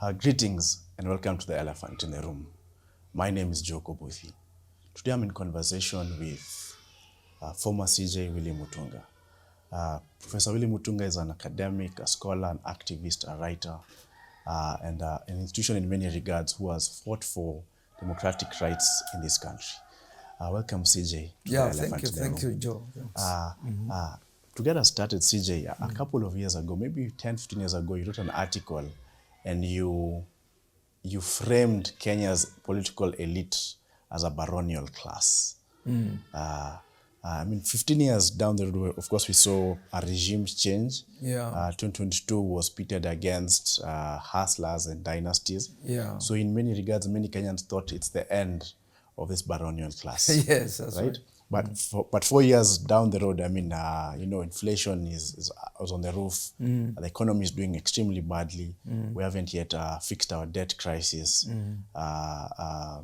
Greetings and welcome to the elephant in the room. My name is Joe Kobuthi. Today I'm in conversation with former CJ Willy Mutunga. Professor Willy Mutunga is an academic, a scholar, an activist, a writer, and an institution in many regards who has fought for democratic rights in this country. Welcome, CJ. Thank you, Joe. To get us started, CJ, a couple of years ago, maybe 10, 15 years ago, you wrote an article and you framed Kenya's political elite as a baronial class. I mean, 15 years down the road, of course, we saw a regime change. 2022 was pitted against hustlers and dynasties. So in many regards, many Kenyans thought it's the end of this baronial class. Yes, that's right. But 4 years down the road, I mean, inflation is on the roof. The economy is doing extremely badly. We haven't yet fixed our debt crisis. A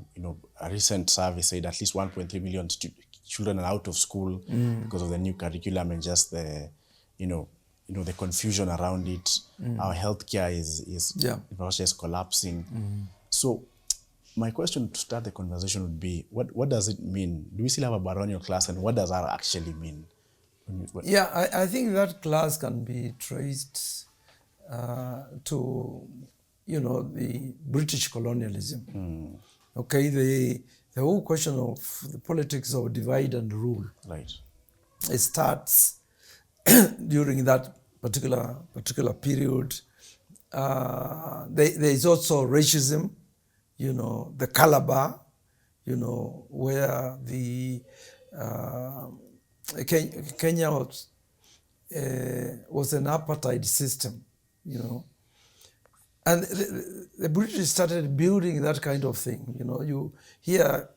recent survey said at least 1.3 million children are out of school because of the new curriculum and just the, the confusion around it. Our healthcare is collapsing. So my question to start the conversation would be, what does it mean? Do we still have a baronial class, and what does that actually mean? I think that class can be traced to, the British colonialism. Okay, the whole question of the politics of divide and rule. Right. It starts during that particular period. There is also racism. The Calabar, where the Kenya was an apartheid system, and the British started building that kind of thing. You hear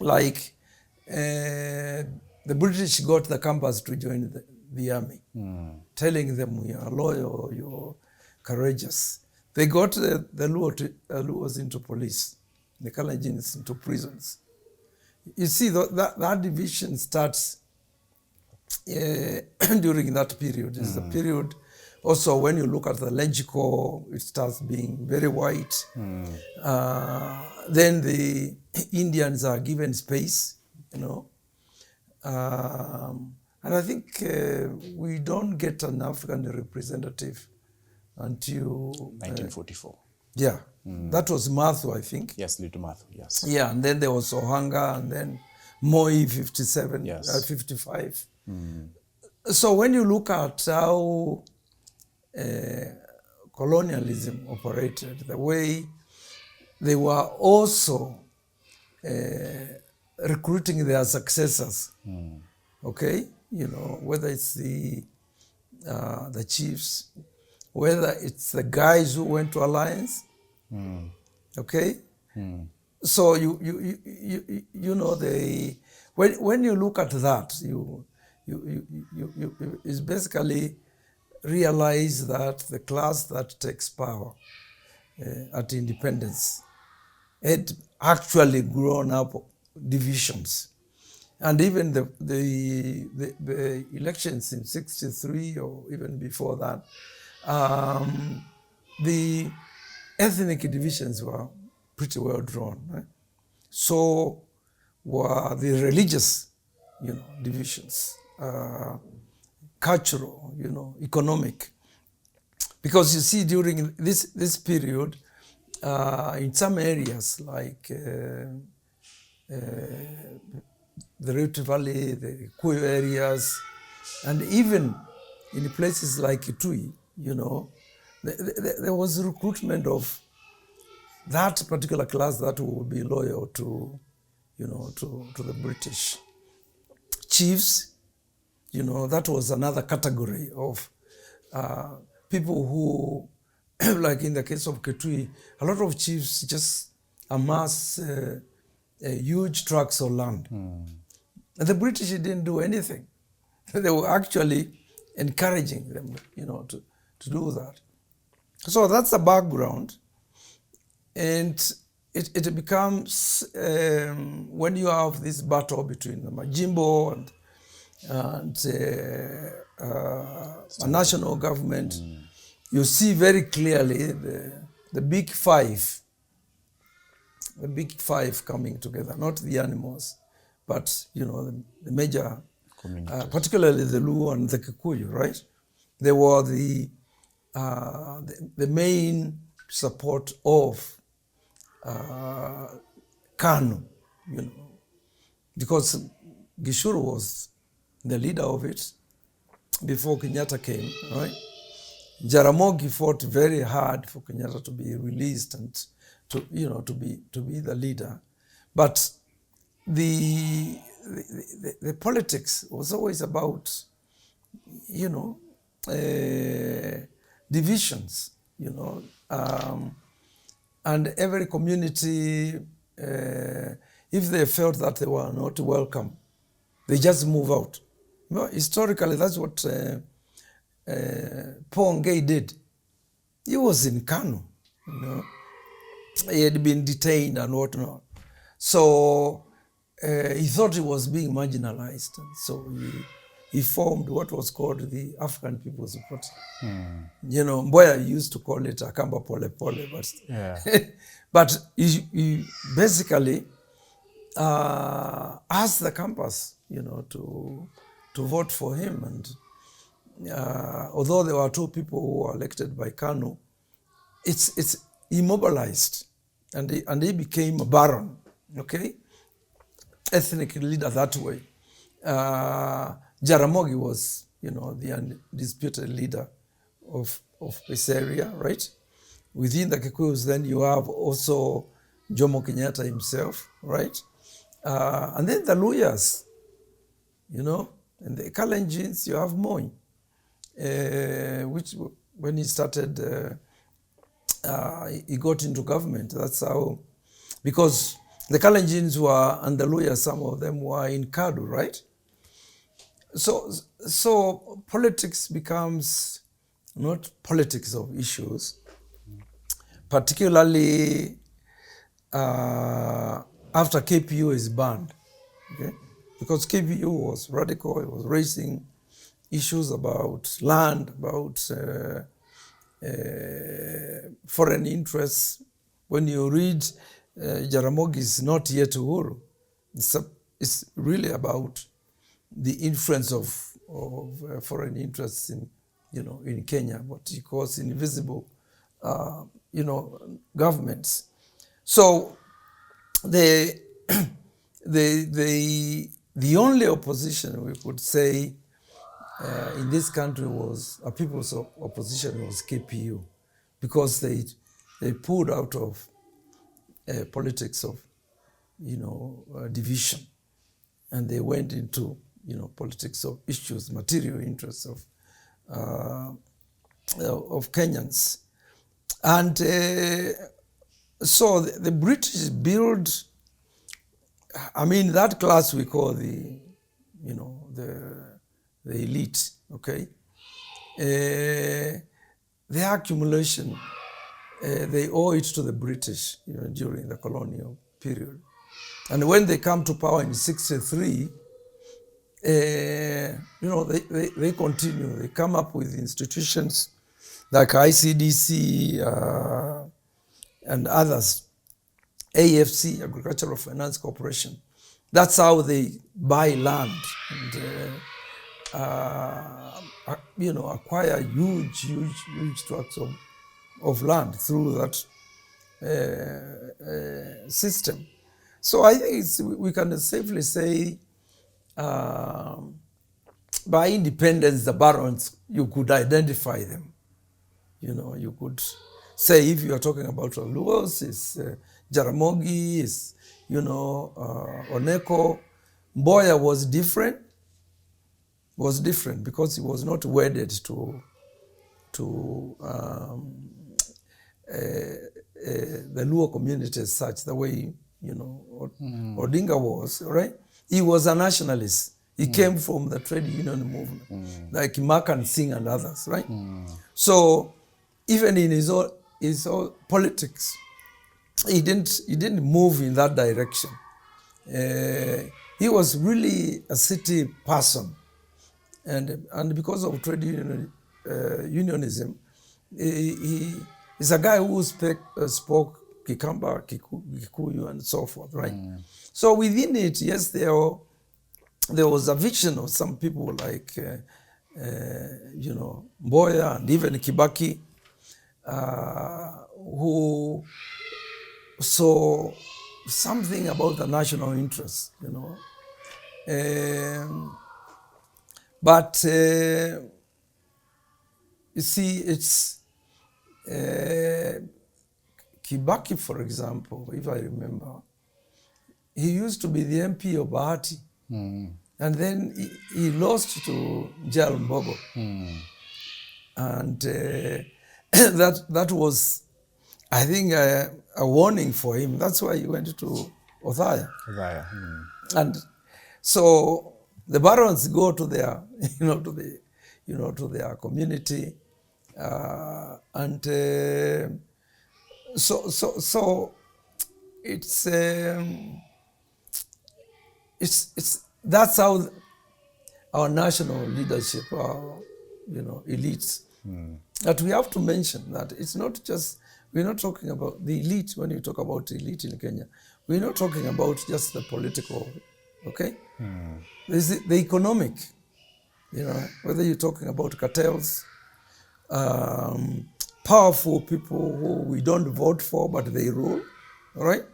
like the British got the campers to join the army, telling them, "We are loyal, you're courageous." They got the Luos into police, the Kalenjins into prisons. You see, that division starts during that period. It's the period also when you look at the legico, it starts being very white. Then the Indians are given space, And I think we don't get an African representative until 1944. That was Mathu, I think. Yes, Little Mathu, yes. Yeah, and then there was Ohanga, and then Moi 57, 55. So when you look at how colonialism operated, the way they were also recruiting their successors, okay, whether it's the chiefs, whether it's the guys who went to alliance, okay. So when you look at that, you is basically realize that the class that takes power at independence had actually grown up divisions, and even the elections in '63 or even before that. The ethnic divisions were pretty well drawn, right? So were the religious, divisions, cultural, economic. Because you see, during this period, in some areas like the Rift Valley, the Kuyu areas, and even in places like Kitui, there was recruitment of that particular class that would be loyal to the British. Chiefs, that was another category of people who, like in the case of Kitui, a lot of chiefs just amass huge tracts of land. And the British didn't do anything. They were actually encouraging them, to do that. So that's the background. And it becomes, when you have this battle between the Majimbo and a national government, you see very clearly the big five coming together, not the animals, but, you know, the major, particularly the Luo and the Kikuyu, right? They were the main support of KANU, you know, because Gishuru was the leader of it before Kenyatta came, right? Jaramogi fought very hard for Kenyatta to be released and to, you know, to be the leader, but the politics was always about, you know, divisions, you know, and every community, if they felt that they were not welcome, they just move out. You know, historically, that's what Paul Ngei did. He was in Kanu, you know. He had been detained and whatnot. So he thought he was being marginalized. And so he formed what was called the African People's Party. You know, Mboya used to call it Akamba Pole Pole, but, but he basically asked the campus, you know, to vote for him. And although there were two people who were elected by KANU, it's immobilized, and he became a baron, okay, ethnic leader that way. Jaramogi was, you know, the undisputed leader of this area, right? Within the Kikuyus, then you have also Jomo Kenyatta himself, right? And then the Luyas, you know, and the Kalenjins, you have Moi, which when he started, he got into government. That's how, because the Kalenjins were, and the Luyas, some of them were in Kadu, right? So politics becomes not politics of issues, particularly after KPU is banned, okay? Because KPU was radical, it was raising issues about land, about foreign interests. When you read Jaramogi's Not Yet Uhuru, it's really about the influence of foreign interests in, you know, in Kenya, what he calls invisible, you know, governments. So the only opposition we could say in this country was a people's opposition was KPU, because they pulled out of politics of, you know, division, and they went into, you know, politics of issues, material interests of Kenyans. And so the British built, I mean, that class we call the, you know, the elite, okay? Their accumulation, they owe it to the British, you know, during the colonial period. And when they come to power in 1963, you know, they continue. They come up with institutions like ICDC and others, AFC, Agricultural Finance Corporation. That's how they buy land and, you know, acquire huge tracts of land through that system. So I think we can safely say by independence, the barons, you could identify them. You know, you could say, if you are talking about Luos, it's Jaramogi, it's, you know, Oneko. Mboya was different because he was not wedded to the Luo community as such, the way, you know, Odinga was, right? He was a nationalist. He came from the trade union movement, like Makan Singh and others, right? So even in his own politics, he didn't move in that direction. He was really a city person, and because of trade unionism, he is a guy who spoke Kikamba, Kikuyu, and so forth, right? So within it, yes, there was a vision of some people like, Mboya and even Kibaki, who saw something about the national interest, But you see, it's Kibaki, for example, if I remember, he used to be the MP of Bahati. And then he lost to Jal Mbogo. And that was, I think, a warning for him. That's why he went to Othaya. And so the barons go to their, to their community, and so it's that's how our national leadership, our elites, that we have to mention that it's not just, we're not talking about the elite. When you talk about elite in Kenya, we're not talking about just the political, okay? There's the economic, whether you're talking about cartels, powerful people who we don't vote for, but they rule, all right?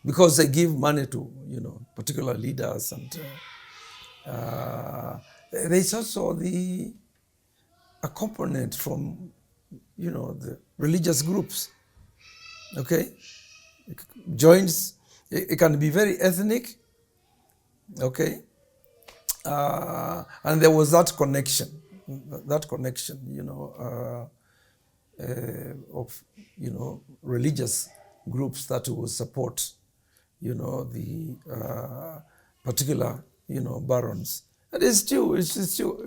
Because they give money to, particular leaders, and there's also a component from, the religious groups, okay? Joins, it can be very ethnic, okay? And there was that connection, of, religious groups that will support, the particular, barons. And it's still,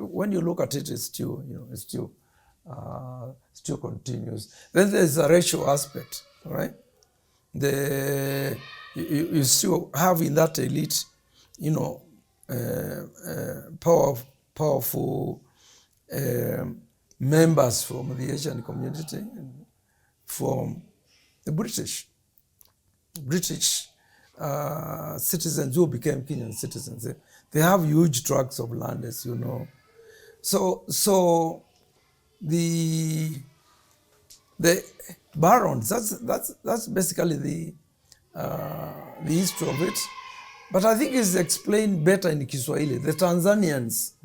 when you look at it, it's still continues. Then there's a racial aspect, right? You still have in that elite, powerful members from the Asian community, from the British citizens who became Kenyan citizens. They have huge tracts of land, as you know. So the barons, that's basically the history of it. But I think it's explained better in Kiswahili. The Tanzanians,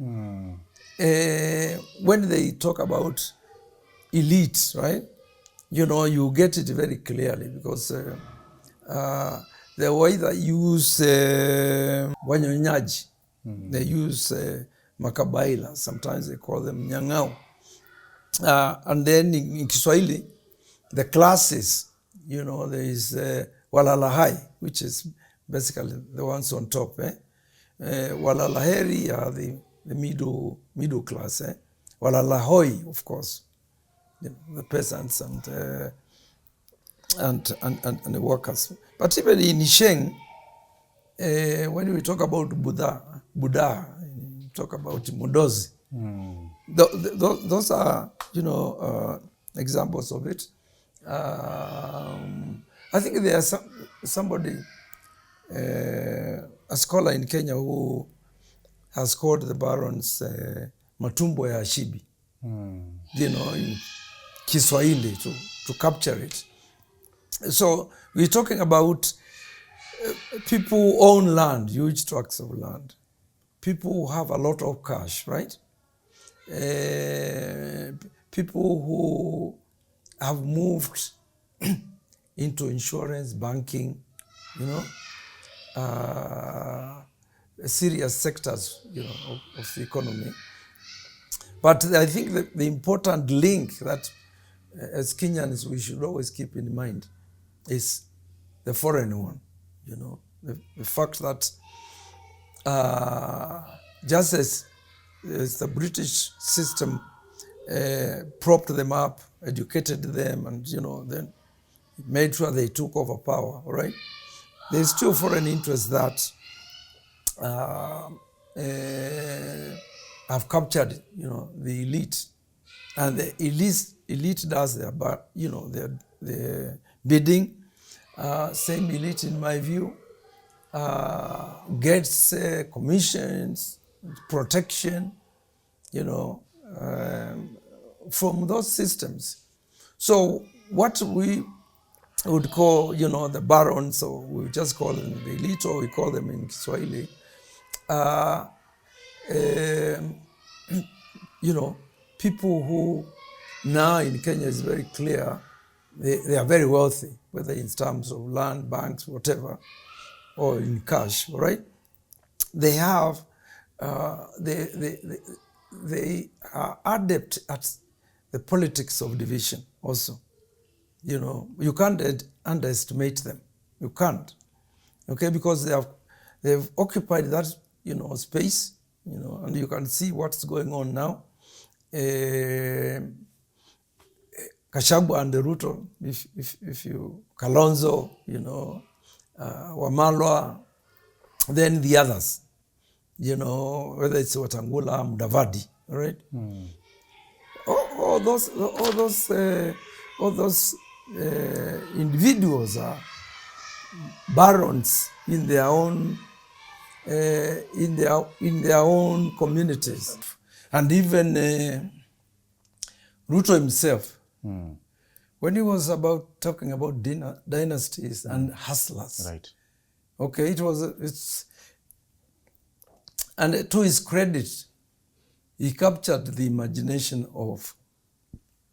when they talk about elite, right? You get it very clearly, because the way they use wanyonyaji, they use makabaila, sometimes they call them nyang'au. And then in Kiswahili, the classes, there is walalahai, which is basically the ones on top. Walalaheri are the middle class. Walalahoi, of course, the peasants and the workers. But even in Isheng, when we talk about Buddha, we talk about Mudozi. Those are, examples of it. I think there's somebody, a scholar in Kenya, who has called the barons matumbo ya shibi, in Kiswahili, to capture it. So we're talking about people who own land, huge tracts of land. People who have a lot of cash, right? People who have moved into insurance, banking, serious sectors, of the economy. But I think the important link that, as Kenyans, we should always keep in mind is the foreign one. The fact that just as the British system propped them up, educated them, and then made sure they took over power, right? There's still foreign interests that have captured, the elite, and the elite does their, their bidding. Same elite, in my view, gets commissions, protection, from those systems. So what we would call, the barons, or we just call them the elite, or we call them in Kiswahili, people who now in Kenya is very clear, they are very wealthy, whether in terms of land, banks, whatever, or in cash, right? They have, they are adept at the politics of division also. You can't underestimate them. You can't, okay? Because they've occupied that, space, and you can see what's going on now. Gachagua and Ruto, if you, Kalonzo, Wamalwa, then the others, whether it's Wetangula, Mudavadi, right? All those individuals are barons in their own communities, and even Ruto himself, when he was talking about dynasties and hustlers, Right. Okay, and to his credit, he captured the imagination of,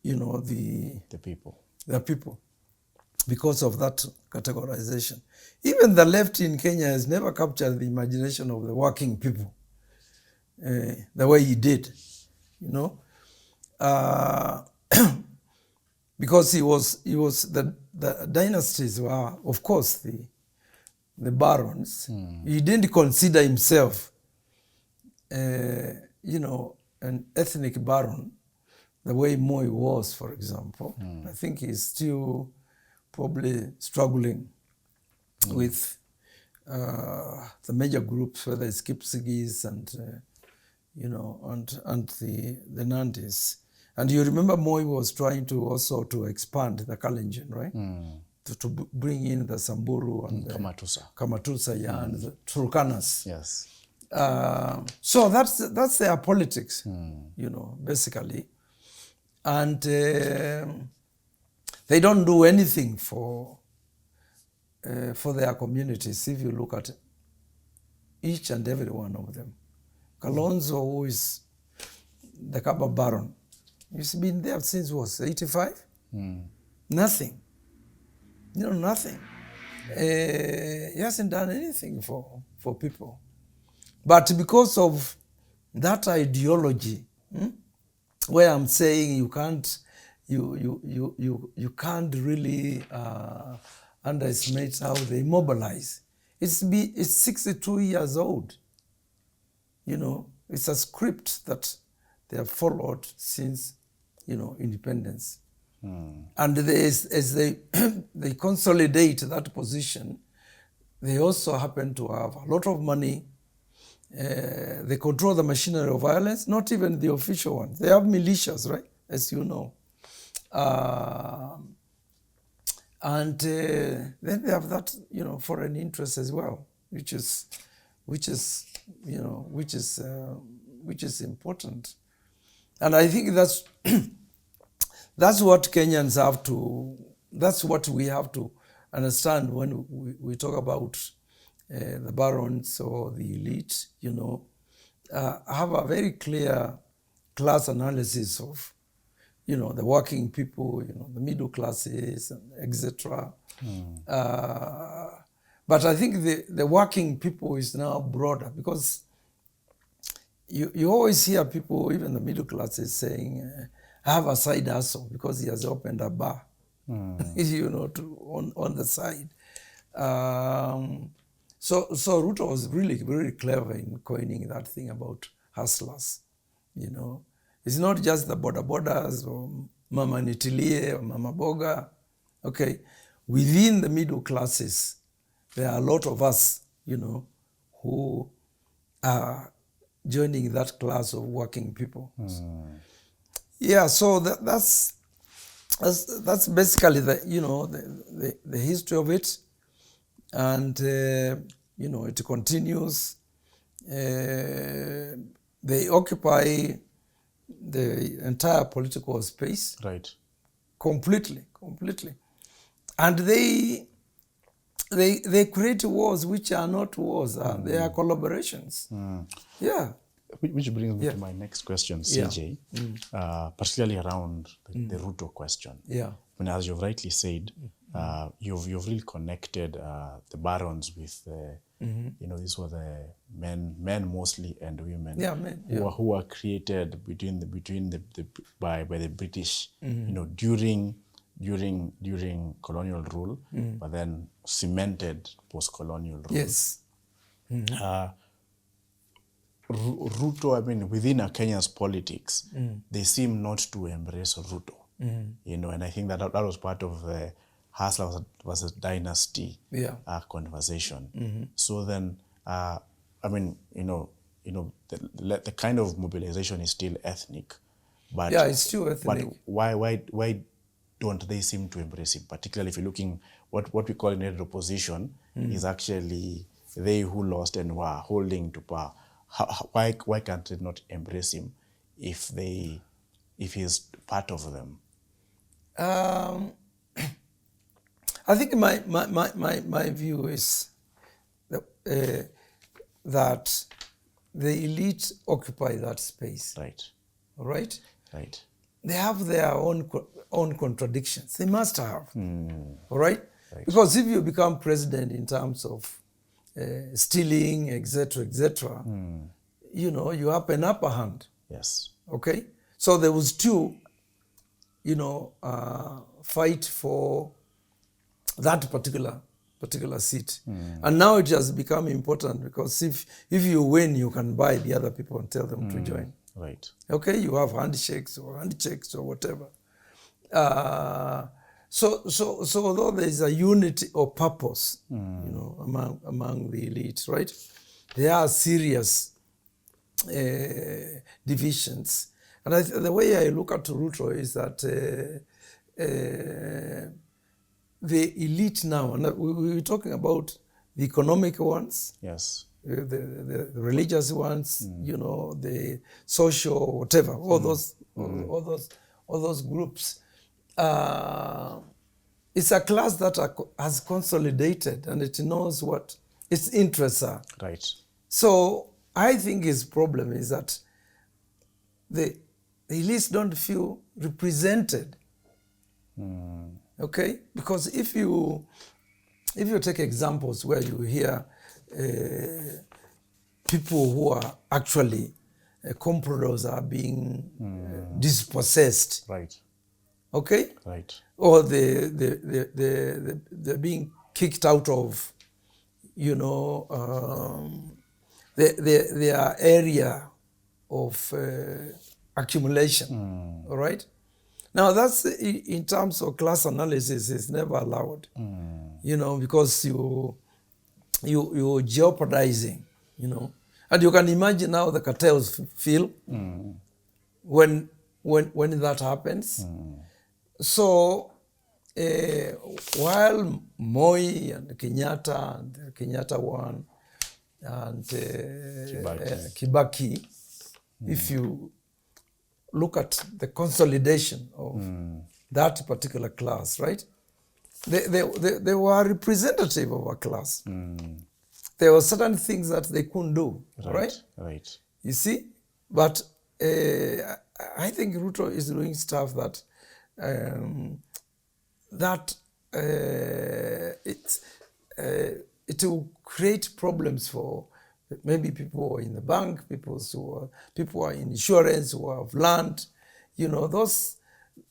the people. because of that categorization. Even the left in Kenya has never captured the imagination of the working people the way he did, because he was the dynasties were, of course, the barons. He didn't consider himself, an ethnic baron, the way Moi was, for example. I think he's still probably struggling with the major groups, whether it's Kipsigis and the Nandis. And you remember Moi was trying to expand the Kalenjin, right? To bring in the Samburu and Kamatusa, and the Turkanas. Yes. So that's their politics, basically. And they don't do anything for their communities, if you look at each and every one of them. Kalonzo, who is the Kaba Baron, he's been there since, 85? Nothing. Nothing. He hasn't done anything for people. But because of that ideology, where I'm saying you can't really underestimate how they mobilize. It's 62 years old. It's a script that they have followed since, independence. And as they consolidate that position, they also happen to have a lot of money. They control the machinery of violence, not even the official ones. They have militias, right? As you know. And then they have that, foreign interest as well, which is important. And I think that's what Kenyans have to. That's what we have to understand when we talk about the barons or the elite. Have a very clear class analysis of, the working people, the middle classes, etc. But I think the working people is now broader, because you always hear people, even the middle classes, saying, I have a side hustle because he has opened a bar, on the side. So Ruto was really, really clever in coining that thing about hustlers. It's not just the bodas or Mama Nitilie or Mama Boga. Okay, within the middle classes, there are a lot of us, who are joining that class of working people. Yeah, so that's basically the history of it, and it continues. They occupy the entire political space Right. completely, and they create wars which are not wars. They are collaborations. Yeah. Which brings me Yeah. to my next question, Yeah. CJ, particularly around the Ruto question. Yeah. I mean, as you've rightly said, you've really connected the barons with, these were the men mostly and women, Yeah, men, who were created by the British, during colonial rule, but then cemented post-colonial rule. Yes. Ruto, I mean, within Kenya's politics, they seem not to embrace Ruto. And I think that was part of the Hustler versus Dynasty conversation. So then, I mean, the kind of mobilization is still ethnic, but Yeah, it's still ethnic. But why don't they seem to embrace it? Particularly if you're looking what we call in opposition is actually they who lost and were holding to power. Why can't they not embrace him if he's part of them? I think my view is that the elite occupy that space. Right. All right? Right. They have their own contradictions. They must have. All right? Because if you become president in terms of stealing, etc., you have an upper hand. Yes. Okay? So there was two, fight for that particular seat. And now it has become important because if you win, you can buy the other people and tell them to join. Right. Okay? You have handshakes or whatever. So although there is a unity of purpose, among the elite, right? There are serious divisions. And the way I look at Ruto is that the elite now, and we were talking about the economic ones, Yes. the religious ones, the social, whatever, all those groups. It's a class that has consolidated and it knows what its interests are. Right. So I think his problem is that the elites don't feel represented. Okay? Because if you take examples where you hear people who are actually compradors are being dispossessed. Right. Okay? Right. Or they're being kicked out of, their area of accumulation. All right? Now, that's in terms of class analysis, is never allowed. Because you're jeopardizing, And you can imagine how the cartels feel when that happens. So while Moi and Kenyatta won, and Kibaki, if you look at the consolidation of that particular class, right? They were representative of a class. There were certain things that they couldn't do, right? Right. You see? But I think Ruto is doing stuff that it will create problems for maybe people in the bank, people who are in insurance, who have land. Those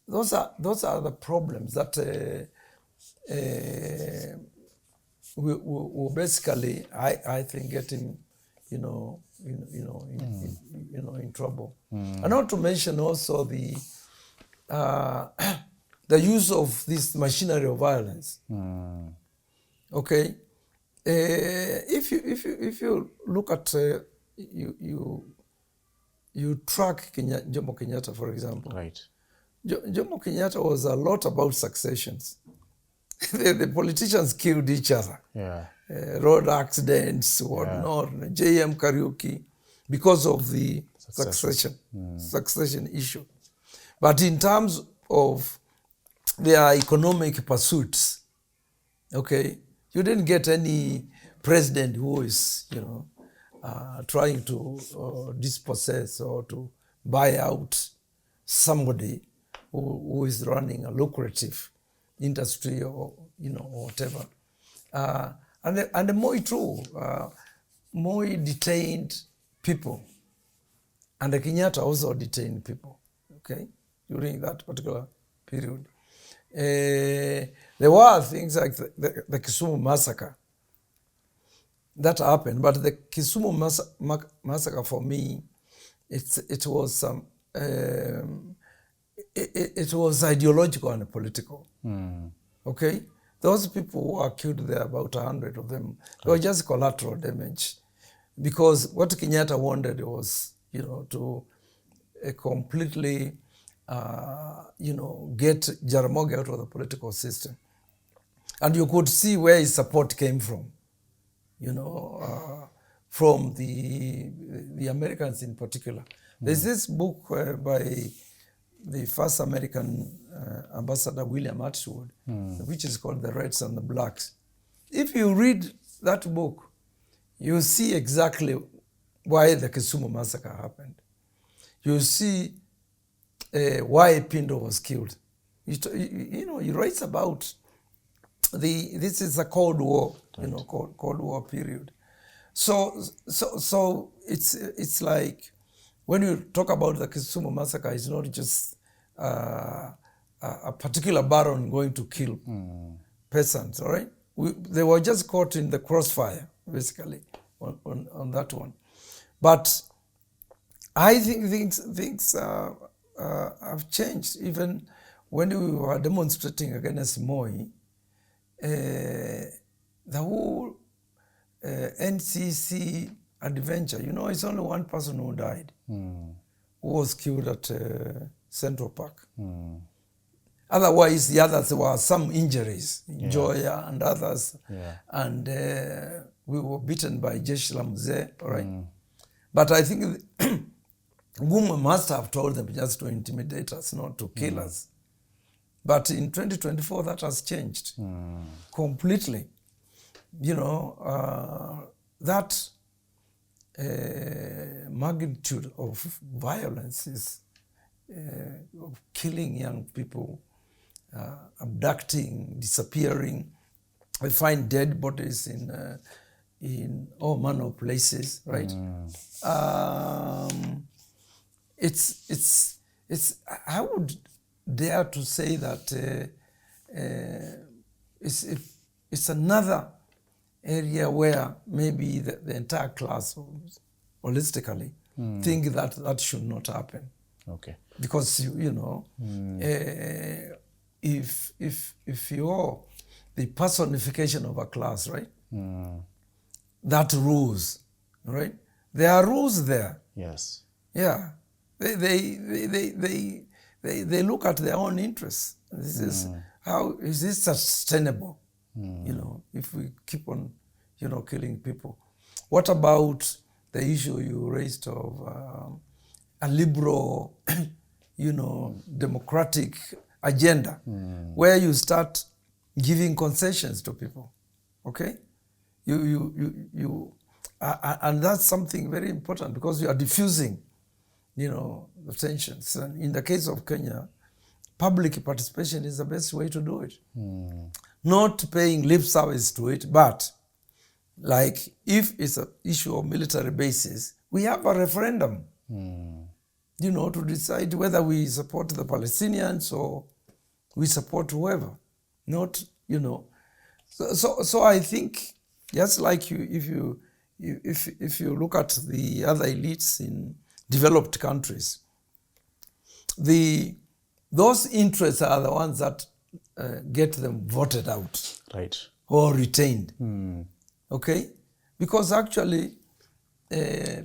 are the problems that will basically, I think, get him, in trouble. And not to mention also the use of this machinery of violence. Okay, if you look at you track Jomo Kenyatta, for example. Right. Jomo Kenyatta was a lot about successions. The politicians killed each other. Yeah. Road accidents, whatnot, J.M. Kariuki, because of the succession issue. But in terms of their economic pursuits, okay, you didn't get any president who is, trying to dispossess or to buy out somebody who is running a lucrative industry or, or whatever. And the Moi too, Moi detained people, and the Kenyatta also detained people, okay, during that particular period. There were things like the Kisumu massacre that happened, but the Kisumu massacre for me, it was it was ideological and political. Okay, those people who are killed there, about 100 of them, they were just collateral damage, because what Kenyatta wanted was, to completely, get Jaramogi out of the political system, and you could see where his support came from. From the Americans in particular. There's this book by the first American ambassador, William Atwood, which is called The Reds and the Blacks. If you read that book, you see exactly why the Kisumu massacre happened. You see why Pindo was killed. He writes about this is a Cold War, Cold War period. So it's like, when you talk about the Kisumu massacre, it's not just a particular baron going to kill peasants, all right? They were just caught in the crossfire, basically, on that one. But I think things have changed. Even when we were demonstrating against Moi, the whole NCC adventure, it's only one person who died, who was killed at Central Park. Otherwise, the others, there were some injuries, Joya and others, and we were beaten by Jeshi la Mzee, all right? But I think Guma must have told them just to intimidate us, not to kill us. But in 2024, that has changed completely. That magnitude of violence is of killing young people, abducting, disappearing. We find dead bodies in all manner of places, right? It's I would dare to say that it's another area where maybe the entire class, holistically, think that should not happen. Okay. Because if you're the personification of a class, right? That rules, right? There are rules there. Yes. Yeah. They look at their own interests. This is how is this sustainable? If we keep on, killing people. What about the issue you raised of a liberal, democratic agenda, where you start giving concessions to people? Okay, and that's something very important, because you are diffusing, the tensions. And in the case of Kenya, public participation is the best way to do it. Not paying lip service to it, but like if it's an issue of military bases, we have a referendum, to decide whether we support the Palestinians or we support whoever. Not, So I think, just like if you look at the other elites in developed countries, those interests are the ones that get them voted out, right, or retained. Okay, because actually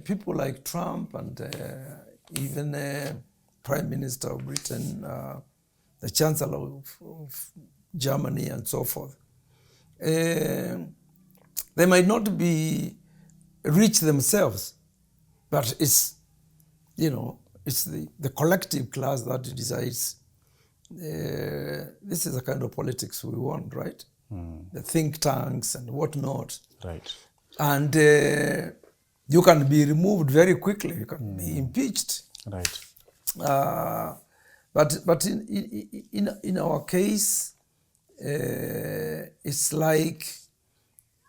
people like Trump and even Prime Minister of Britain, the Chancellor of Germany, and so forth. They might not be rich themselves, but it's, it's the collective class that decides this is the kind of politics we want, right? The think tanks and whatnot. Right. And you can be removed very quickly. You can be impeached. Right. But in our case, it's like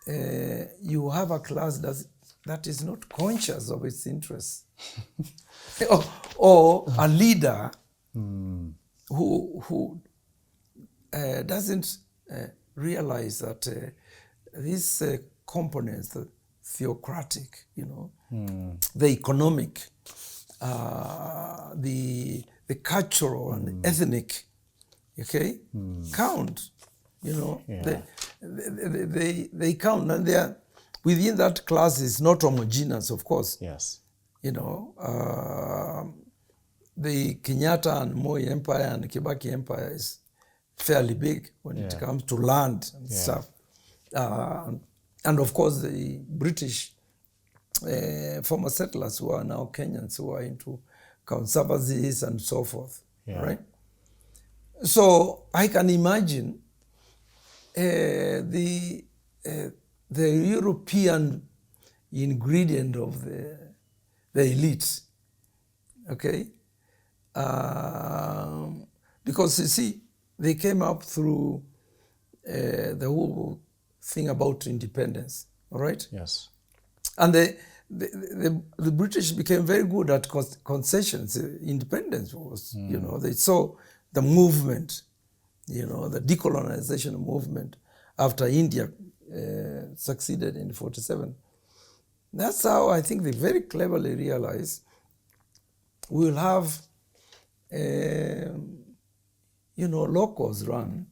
you have a class that is not conscious of its interests, or a leader who doesn't realize that these components, the theocratic, the economic, the cultural and ethnic, okay, count. They count, and they are within that class is not homogeneous, of course. Yes. The Kenyatta and Moi Empire and Kibaki Empire is fairly big when it comes to land and stuff. And of course, the British former settlers who are now Kenyans, who are into conservancies and so forth, right? So I can imagine the European ingredient of the elite, okay? Because you see, they came up through the whole thing about independence, all right? Yes. And the British became very good at concessions. Independence was, they saw the movement, the decolonization movement after India succeeded in 1947. That's how I think they very cleverly realized we'll have, locals run,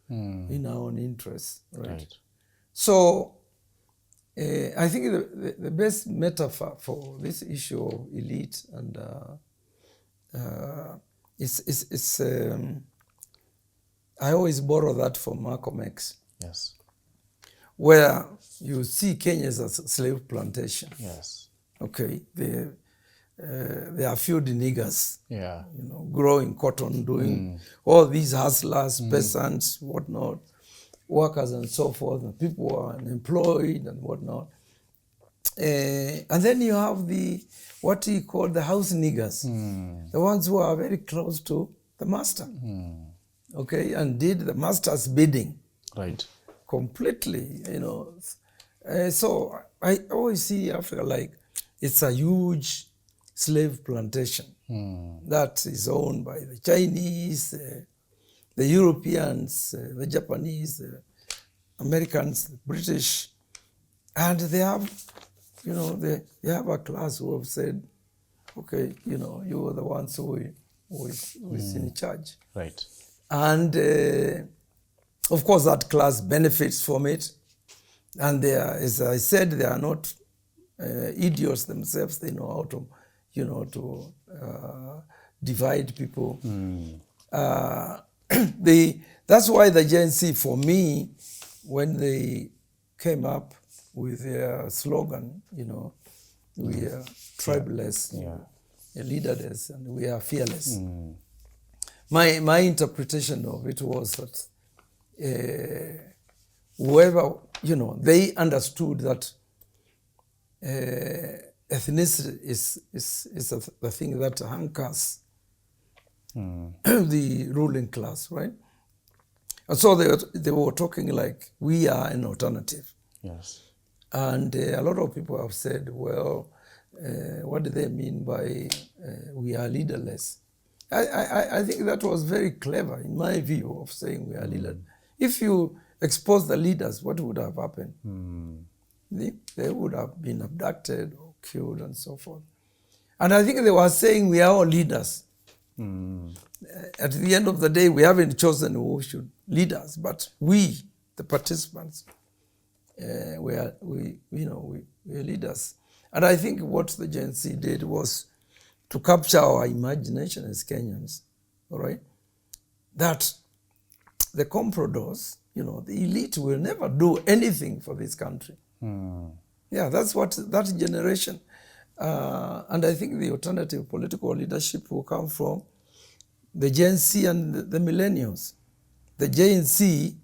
in our own interests, right? So I think the best metaphor for this issue of elite and it's I always borrow that from Malcolm X. Yes. Where you see Kenya as a slave plantation. Yes. Okay, there are few niggers, growing cotton, doing all these hustlers, peasants, whatnot, workers and so forth, and people are unemployed and whatnot. And then you have what you call the house niggers, the ones who are very close to the master, okay, and did the master's bidding. Right. Completely, so I always see Africa like it's a huge slave plantation that is owned by the Chinese, the Europeans, the Japanese, the Americans, the British, and they have, they have a class who have said, okay, you are the ones who is in charge. Right. And of course, that class benefits from it. And they are, as I said, they are not idiots themselves. They know how to, to divide people. That's why the Gen Z, for me, when they came up with their slogan, we are tribeless, leaderless, and we are fearless. My interpretation of it was that whoever, they understood that ethnicity is the thing that anchors the ruling class, right? And so they were talking like, we are an alternative. Yes. And a lot of people have said, well, what do they mean by we are leaderless? I think that was very clever, in my view, of saying we are leaderless. If you expose the leaders, what would have happened? They would have been abducted or killed and so forth. And I think they were saying we are all leaders. At the end of the day, we haven't chosen who should lead us, but we, the participants, we are leaders. And I think what the Gen Z did was to capture our imagination as Kenyans, all right, that the compradors, the elite will never do anything for this country. Yeah, that's what that generation, and I think the alternative political leadership will come from the Gen Z and the millennials. The Gen Z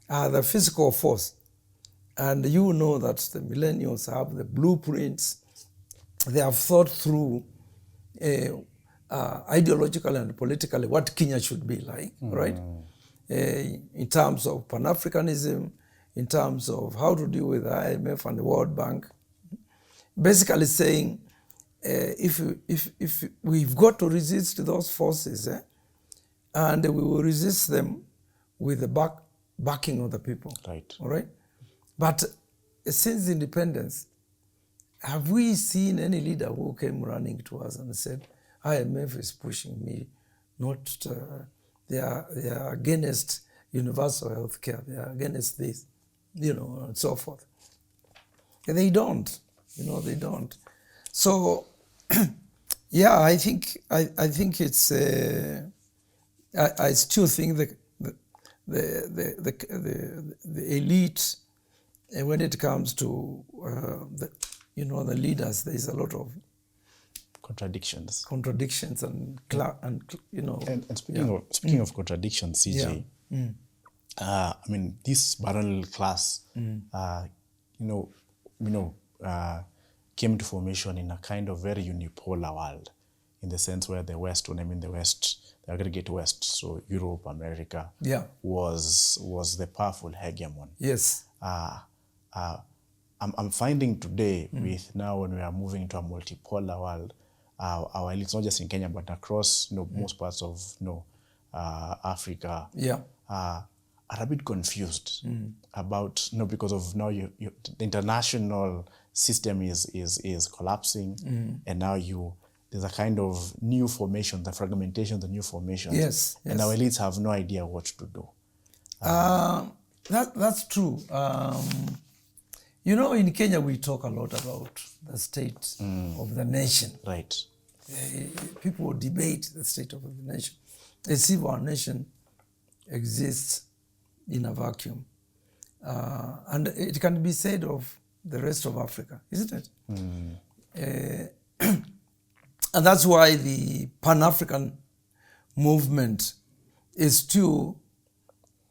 are the physical force. And you know that the millennials have the blueprints. They have thought through ideologically and politically what Kenya should be like, right? In terms of Pan-Africanism, in terms of how to deal with the IMF and the World Bank. Basically saying, if we've got to resist those forces, and we will resist them with the backing of the people. Right. All right? But since independence, have we seen any leader who came running to us and said, IMF is pushing me, not, they are against universal health care, they are against this, and so forth. And they don't, they don't. So, yeah, I think it's, I still think the elite, when it comes to the leaders, there is a lot of contradictions and speaking of contradictions, CJ. I mean, this baronial class, came into formation in a kind of very unipolar world, in the sense where the West, when I mean the West, the aggregate West, so Europe, America, was the powerful hegemon. Yes. I'm finding today, with now when we are moving to a multipolar world, our elites, not just in Kenya but across most parts of Africa, are a bit confused about because of now the international system is collapsing, and now there's a kind of new formation, the fragmentation, the new formations. Yes. And our elites have no idea what to do. That's true. In Kenya we talk a lot about the state of the nation. Right. People debate the state of the nation. They see our nation exists in a vacuum. And it can be said of the rest of Africa, isn't it? And that's why the Pan-African movement is still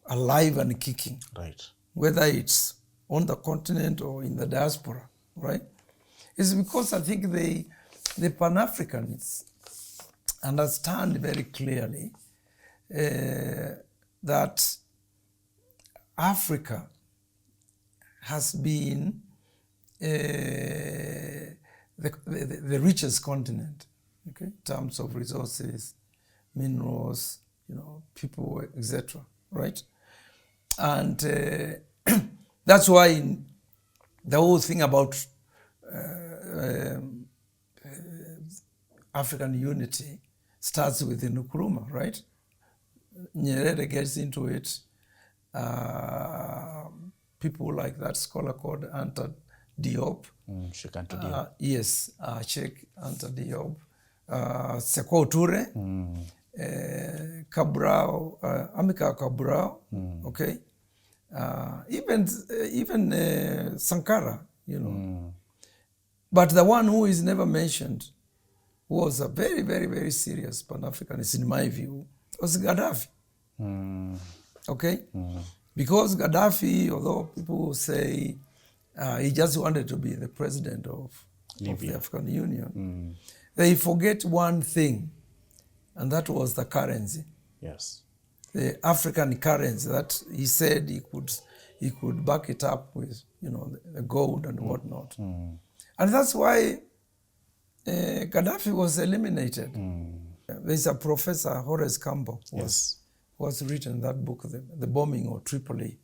alive and kicking. Right. Whether it's on the continent or in the diaspora, right? It's because I think the Pan-Africans understand very clearly that Africa has been the richest continent, okay, in terms of resources, minerals, people, etc., right? And that's why the whole thing about African unity starts with the Nkrumah, right? Nyerere gets into it. People like that scholar called Anta Diop. Sheikh Anta Diop. Yes, Sheikh Anta Diop. Sekou Toure. Cabral, Amilcar Cabral. Okay. Even Sankara, But the one who is never mentioned, who was a very, very, very serious Pan-Africanist, in my view, was Gaddafi. Okay? Because Gaddafi, although people say he just wanted to be the president of the African Union, they forget one thing, and that was the currency. Yes. The African currency that he said he could back it up with, the gold and whatnot. And that's why Gaddafi was eliminated. There's a professor, Horace Campbell, was written that book, The Bombing of Tripoli,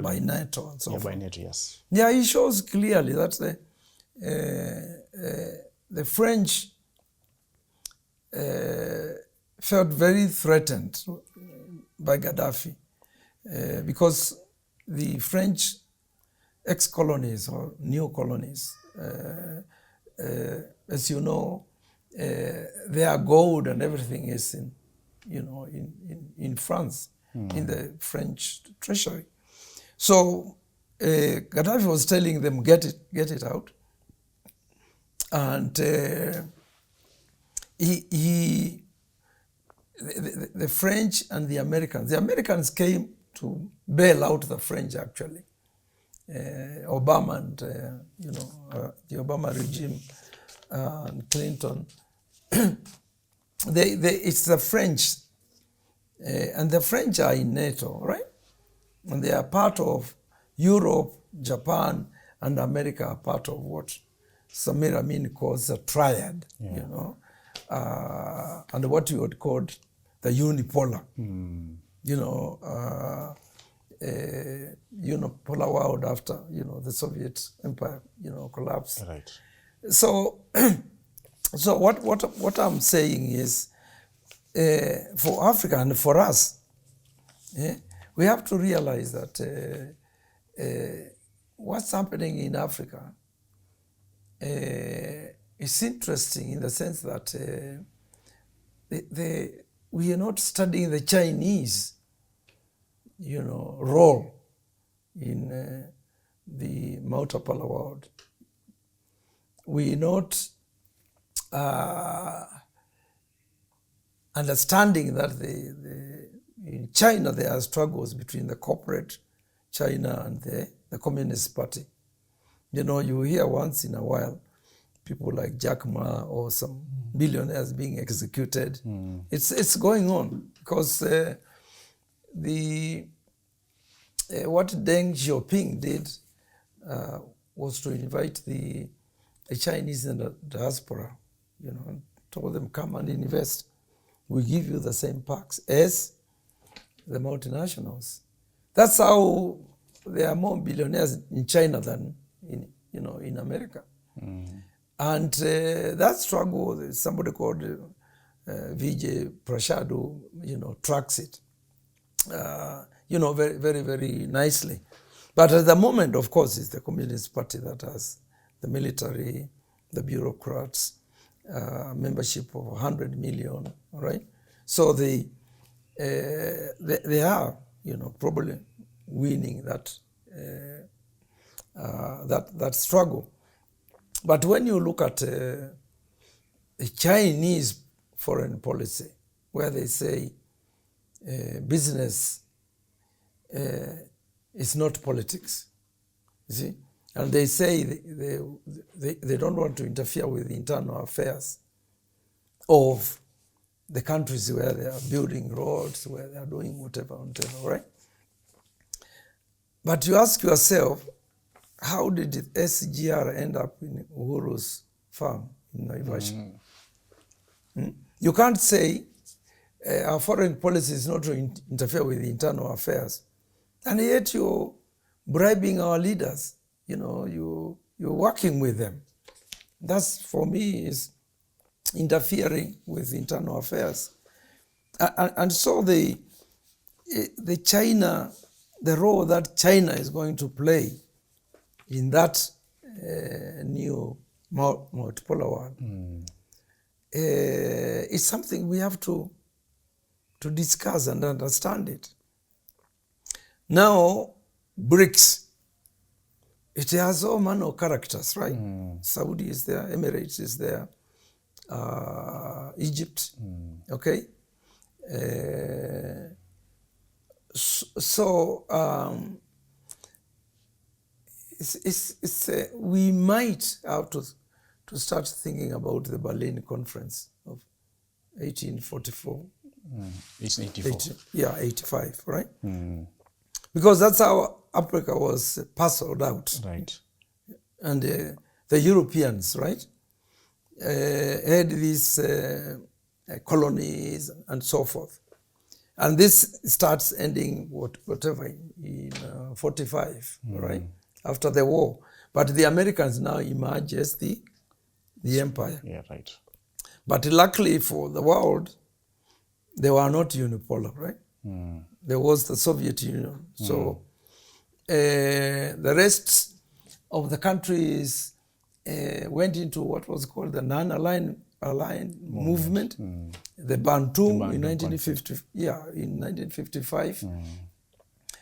by NATO and so forth. By NATO, yes. Yeah, he shows clearly that the French felt very threatened by Gaddafi because the French ex-colonies or neo-colonies, as you know, their gold and everything is in, in France, in the French treasury. So Gaddafi was telling them, get it out. And the French and the Americans came to bail out the French, actually. Obama and, the Obama regime and Clinton, it's the French, and the French are in NATO, right? And they are part of Europe, Japan, and America are part of what Samir Amin calls a triad, and what you would call the unipolar, polar world after, the Soviet Empire, collapsed. Right. So, so what I'm saying is, for Africa and for us, we have to realize that what's happening in Africa is interesting in the sense that we are not studying the Chinese, role in the multipolar world. We are not understanding that in China there are struggles between the corporate China and the Communist Party. You hear once in a while people like Jack Ma or some billionaires being executed. It's going on because what Deng Xiaoping did was to invite the Chinese in the diaspora, and told them, come and invest. We give you the same perks as the multinationals. That's how there are more billionaires in China than in America. And that struggle, somebody called Vijay Prashad, who, tracks it, very, very, very nicely. But at the moment, of course, it's the Communist Party that has the military, the bureaucrats, membership of 100 million, right? So they are, probably winning that struggle. But when you look at the Chinese foreign policy, where they say business is not politics, you see, and they say they don't want to interfere with the internal affairs of the countries where they are building roads, where they are doing whatever, right? But you ask yourself, how did SGR end up in Uhuru's farm in Naivasha? You can't say our foreign policy is not to interfere with the internal affairs, and yet you're bribing our leaders. You're working with them. That's, for me, is interfering with internal affairs. And so the role that China is going to play in that new multipolar world is something we have to discuss and understand it. Now, BRICS, it has all manner of characters, right? Saudi is there, Emirates is there, Egypt, okay? We might have to start thinking about the Berlin Conference of 1844. 1884. 85, right? Because that's how Africa was parceled out. Right. And the Europeans, right, had these colonies and so forth. And this starts ending whatever in 45, right, after the war. But the Americans now emerge as the empire. Yeah, right. But luckily for the world, they were not unipolar, right? There was the Soviet Union. So the rest of the countries went into what was called the non-aligned aligned movement, the Bantu in Bantu 1950, in 1955.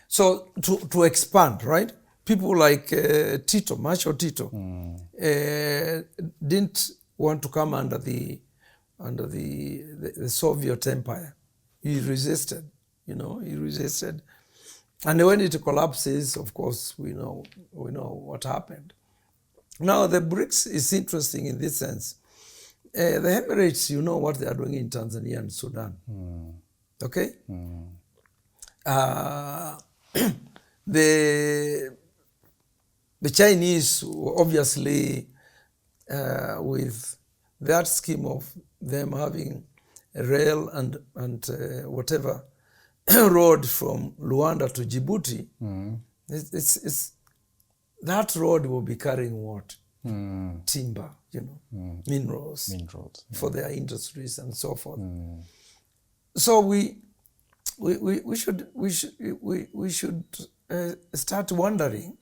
So to expand, right? People like Tito, Marshal Tito, didn't want to come under the Soviet Empire. He resisted, he resisted. And when it collapses, of course, we know what happened. Now, the BRICS is interesting in this sense. The Emirates, you know what they are doing in Tanzania and Sudan. Okay? The Chinese, obviously, with that scheme of them having a rail and whatever road from Luanda to Djibouti, it's that road will be carrying what? Timber, minerals for their industries and so forth. So we should start wondering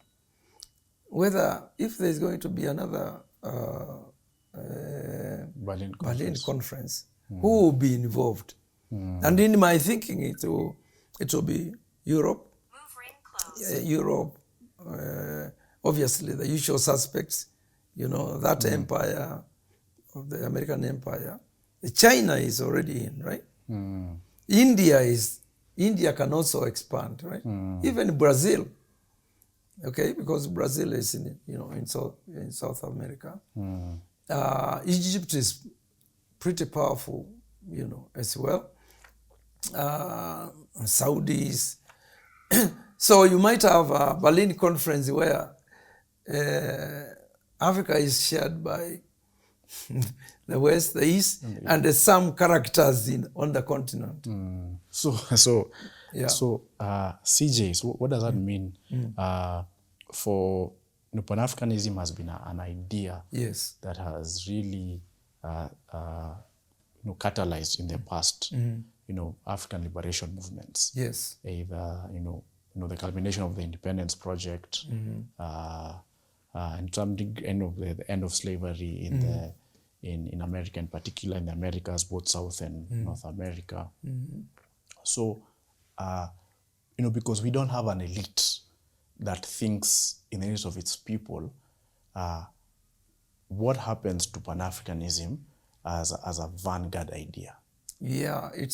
whether if there's going to be another Berlin conference, who will be involved? And in my thinking, it will be Europe. Europe, obviously the usual suspects, that empire of the American empire. China is already in, right? India can also expand, right? Even Brazil, okay, because Brazil is in South America. Egypt is pretty powerful, as well. Saudis. So you might have a Berlin conference where Africa is shared by the West, the East, and there's some characters on the continent. So CJ, so what does that mean for Pan-Africanism has been an idea that has really catalyzed in the past, African liberation movements. Yes. Either, the culmination of the independence project, and some the end of slavery in America, in particular in the Americas, both South and North America. So, because we don't have an elite that thinks in the interest of its people, what happens to Pan-Africanism as a vanguard idea? Yeah, it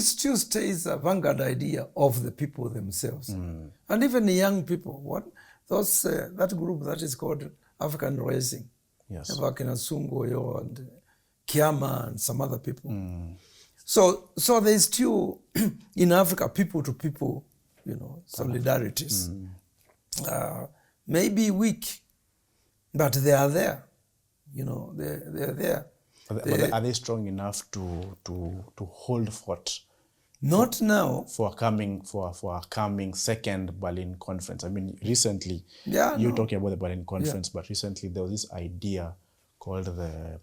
still stays a vanguard idea of the people themselves, and even the young people. That group that is called African Rising, Sungoyo and Kiama and some other people. So there's still in Africa people to people, solidarities. Maybe weak, but they are there. They're there. Are they strong enough to hold fort? Not now. For a coming second Berlin conference. I mean, recently, you're talking about the Berlin conference, but recently there was this idea called the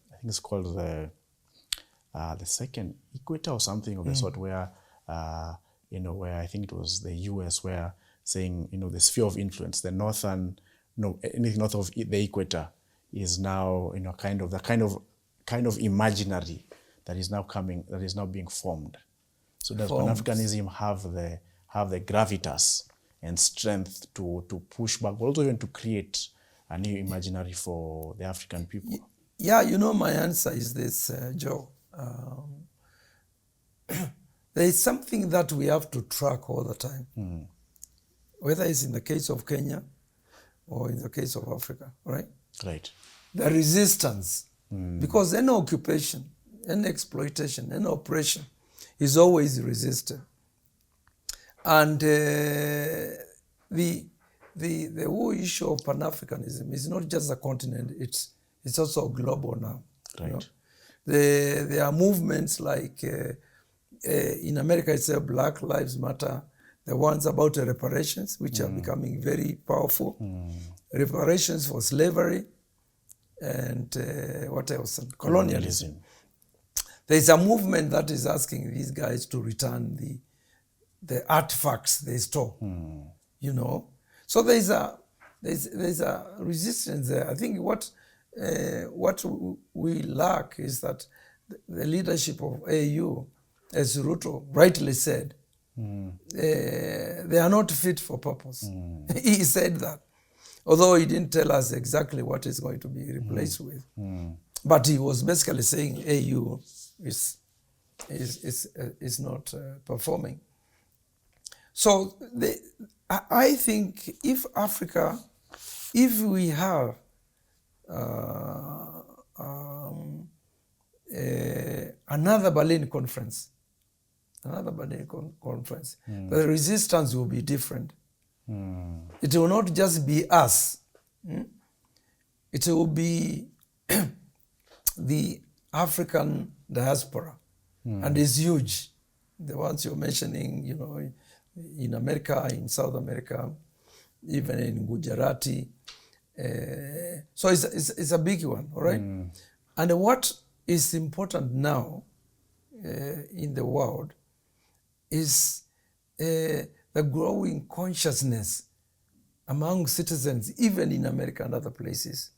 second equator or something of the sort, where where I think it was the US, where saying the sphere of influence, anything north of the equator is now kind of imaginary that is now being formed. So does Pan-Africanism have the gravitas and strength to push back, but also even to create a new imaginary for the African people? Yeah, my answer is this, Joe. There is something that we have to track all the time, whether it's in the case of Kenya or in the case of Africa, right? Right. The resistance, because any occupation, any exploitation, any oppression is always resisted. And the whole issue of Pan-Africanism is not just a continent, it's also global now. Right. There are movements like in America itself, Black Lives Matter, the ones about reparations, which are becoming very powerful. Reparations for slavery and what else? Colonialism. There's a movement that is asking these guys to return the artifacts they stole. So there's a resistance there. I think what what we lack is that the leadership of AU, as Ruto rightly said, they are not fit for purpose. He said that, although he didn't tell us exactly what is going to be replaced with. But he was basically saying AU is not performing. So I think if Africa, if we have another Berlin conference, the resistance will be different. It will not just be us. It will be the African diaspora, and it's huge. The ones you're mentioning, you know, in America, in South America, even in Gujarati. So it's a big one, all right? And what is important now in the world is the growing consciousness among citizens, even in America and other places,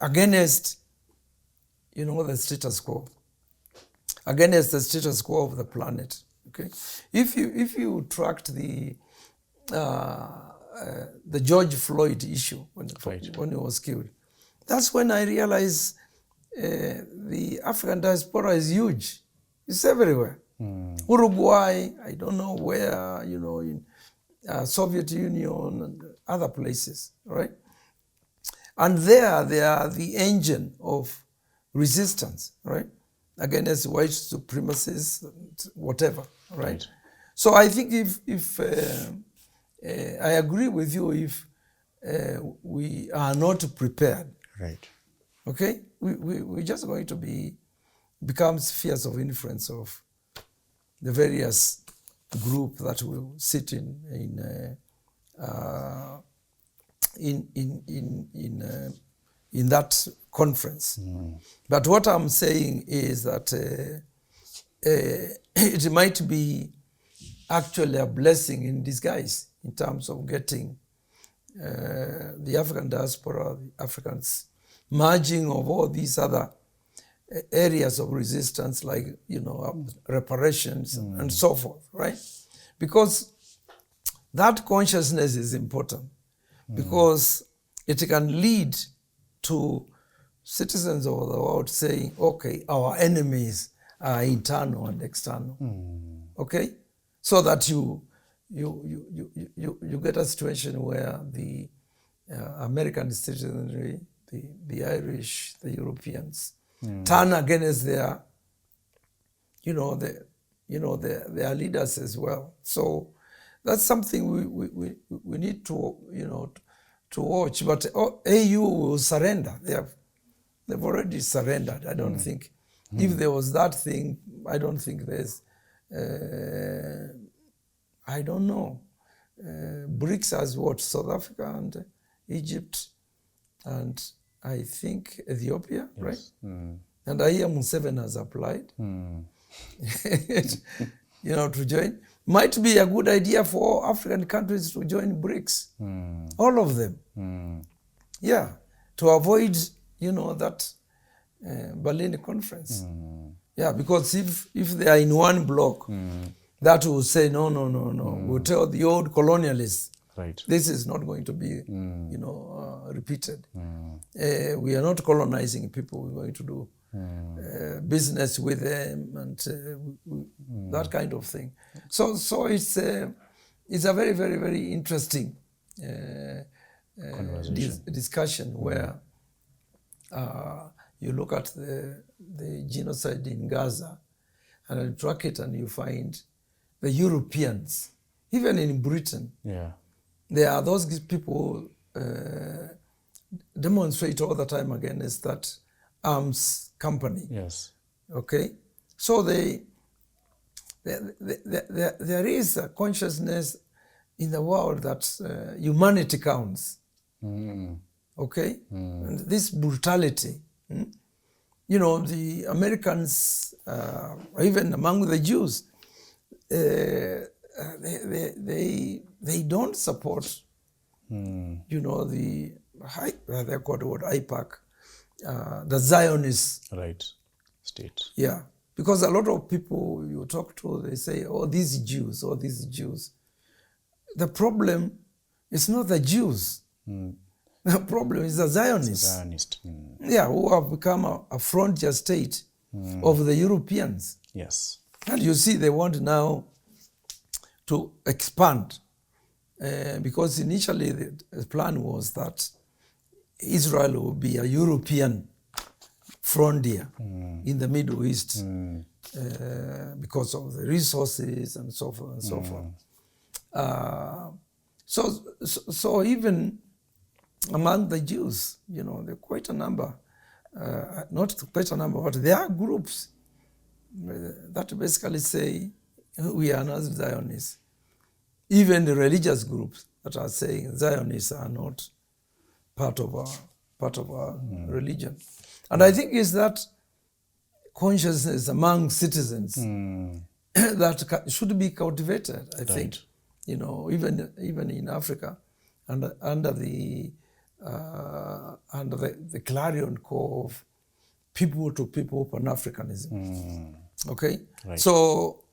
against, you know, the status quo, against the status quo of the planet. Okay, if you tracked the George Floyd issue when he was killed, that's when I realized the African diaspora is huge. It's everywhere. Uruguay, I don't know where, you know, in Soviet Union and other places, right? And they are the engine of resistance, right? Against white supremacists, whatever, right? So I think if I agree with you, if we are not prepared, right? Okay, we're just going to become spheres of influence of the various group that will sit in that conference. But what I'm saying is that it might be actually a blessing in disguise in terms of getting the African diaspora, the Africans, merging of all these other areas of resistance, like, you know, reparations and so forth, right? Because that consciousness is important, because it can lead to citizens of the world saying, okay, our enemies are internal and external, okay? So that you get a situation where the American citizenry, the Irish, the Europeans, turn against their leaders as well. So that's something we need to, you know, to watch. But AU will surrender. They've already surrendered. I don't think if there was that thing, I don't think there's I don't know. BRICS has what? South Africa and Egypt and I think Ethiopia, yes. Right? And I hear Museveni has applied, you know, to join. Might be a good idea for all African countries to join BRICS, all of them. Yeah, to avoid, you know, that Berlin conference. Yeah, because if they are in one block, that will say, no. We'll tell the old colonialists, right, this is not going to be, you know, repeated. We are not colonizing people. We're going to do business with them and that kind of thing. So it's a very, very, very interesting discussion where you look at the genocide in Gaza and you track it and you find the Europeans, even in Britain, there are those people demonstrate all the time against that arms company. Yes. Okay? So there is a consciousness in the world that humanity counts. Okay? And this brutality, you know, the Americans, even among the Jews, they don't support, you know, the they're called what, IPAC, the Zionists. Right. State. Yeah. Because a lot of people you talk to, they say, oh, these Jews, oh, these Jews. The problem is not the Jews. The problem is the Zionists. Zionist. Yeah, who have become a frontier state of the Europeans. Yes. And you see, they want now to expand because initially the plan was that Israel would be a European frontier in the Middle East because of the resources and so forth and so forth. So even among the Jews, you know, there are quite a number, not quite a number, but there are groups that basically say we are not Zionists. Even the religious groups that are saying Zionists are not part of our religion. And I think it's that consciousness among citizens that should be cultivated, I think. You know, even in Africa, under the clarion call of people-to-people Pan-Africanism. Okay? Right. So,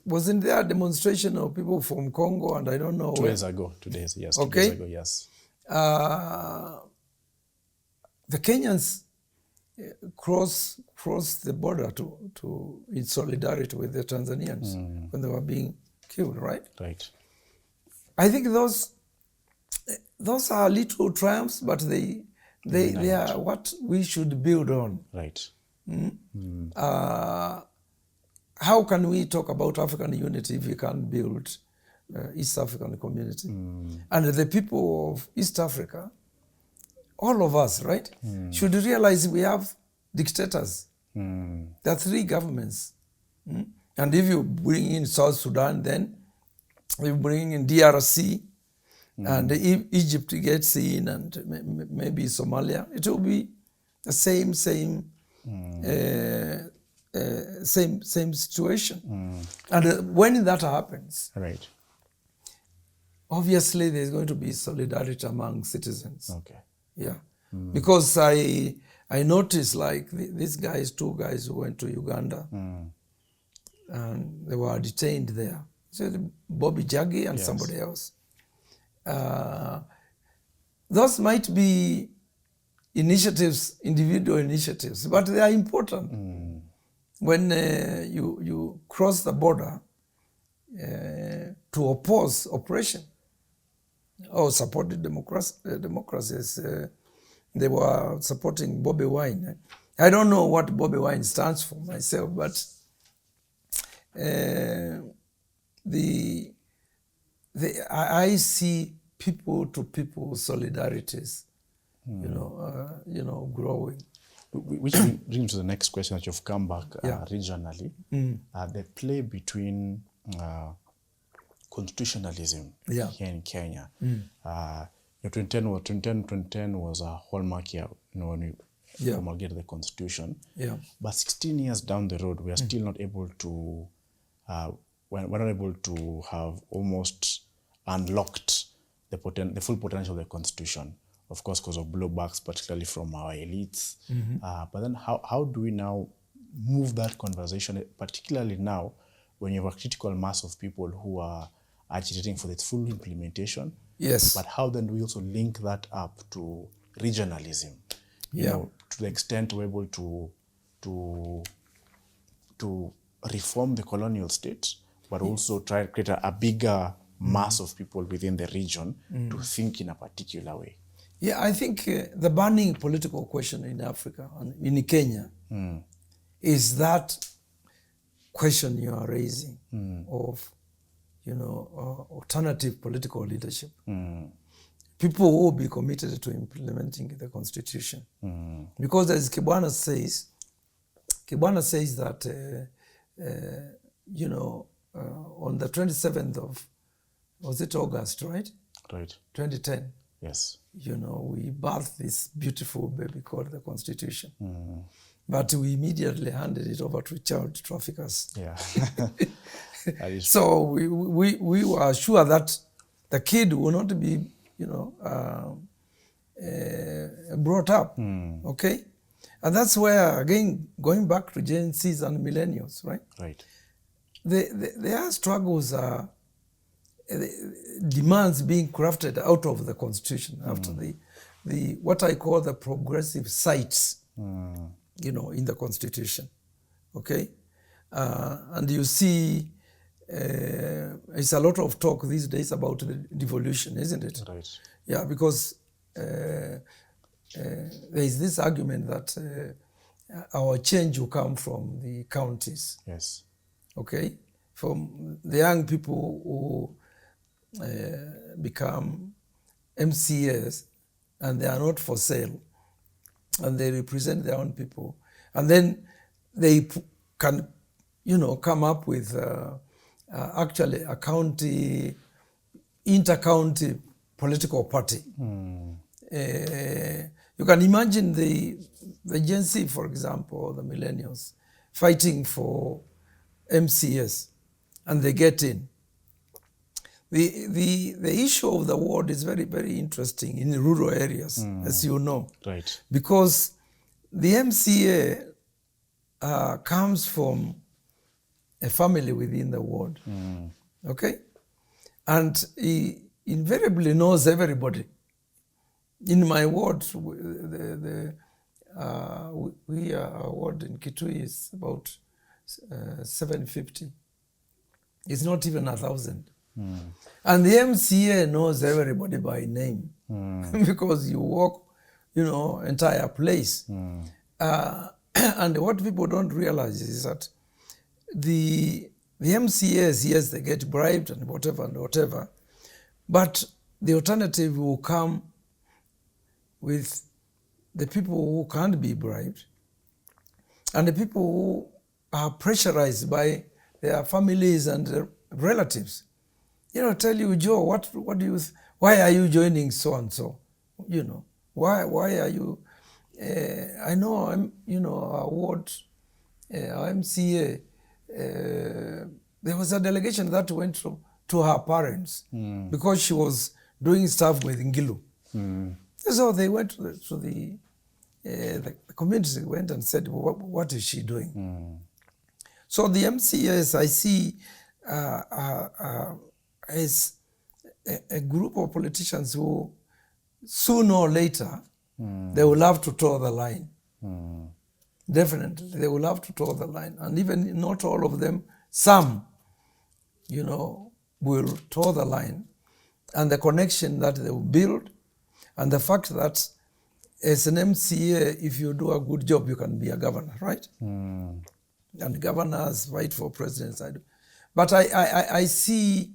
wasn't there a demonstration of people from Congo and I don't know 2 days ago. 2 days, yes. 2 Okay. days ago, yes. The Kenyans crossed the border to in solidarity with the Tanzanians when they were being killed, right? Right. I think those are little triumphs, but they are what we should build on. Right. How can we talk about African unity if we can't build East African community? And the people of East Africa, all of us, right, should realize we have dictators. There are 3 governments. And if you bring in South Sudan, then you bring in DRC, and if Egypt gets in, and maybe Somalia, it will be the same situation. And when that happens, Right. obviously there's going to be solidarity among citizens. Okay. Yeah. Because I noticed like these guys, 2 guys who went to Uganda and they were detained there. So Bobby Jaggi and somebody else. Those might be initiatives, individual initiatives, but they are important. When you cross the border to oppose oppression or supported democracies, they were supporting Bobby Wine. I don't know what Bobby Wine stands for myself, but I see people-to-people solidarities, growing. Which brings to the next question that you've come back regionally. The play between constitutionalism here in Kenya. 2010 was a hallmark year, when we promulgated the constitution. But 16 years down the road, we are still not able to. We're not able to have almost unlocked the full potential of the constitution. Of course, because of blowbacks, particularly from our elites. But then how do we now move that conversation, particularly now when you have a critical mass of people who are agitating for its full implementation? Yes. But how then do we also link that up to regionalism? You know, to the extent we're able to reform the colonial state, but also try to create a bigger mass of people within the region to think in a particular way. Yeah, I think the burning political question in Africa, in Kenya, is that question you are raising of, alternative political leadership. People who will be committed to implementing the constitution. Because as Kibwana says that, on the 27th of, was it August, right? Right. 2010. Yes. We birthed this beautiful baby called the Constitution. But we immediately handed it over to child traffickers. Yeah. So we were sure that the kid will not be, brought up. Okay, and that's where, again, going back to Gen Zs and millennials, right? Right. Their struggles are demands being crafted out of the Constitution after the what I call the progressive sites, in the Constitution. Okay, and you see, it's a lot of talk these days about the devolution, isn't it? Right. Yeah, because there is this argument that our change will come from the counties. Yes. Okay, from the young people who become MCAs and they are not for sale and they represent their own people, and then they can, come up with actually a county, inter-county political party. You can imagine the Gen Z, for example, or the millennials, fighting for MCS, and they get in. The issue of the ward is very, very interesting in rural areas, as you know. Right. Because the MCA comes from a family within the ward. Okay? And he invariably knows everybody. In my ward, our ward in Kitui is about 750. It's not even 1,000. And the MCA knows everybody by name because you walk, entire place. And what people don't realize is that the MCAs, yes, they get bribed and whatever, but the alternative will come with the people who can't be bribed and the people who are pressurized by their families and their relatives. Tell you, Joe, what do you, why are you joining so and so? Why are you? I know our ward, our MCA. There was a delegation that went to her parents because she was doing stuff with Ngilu. So they went to the community, went and said, what is she doing? So the MCAs, I see, as a group of politicians who, sooner or later, they will have to toe the line. Definitely, they will have to toe the line. And even not all of them, some, will toe the line. And the connection that they will build, and the fact that as an MCA, if you do a good job, you can be a governor, right? And governors fight for presidents. But I see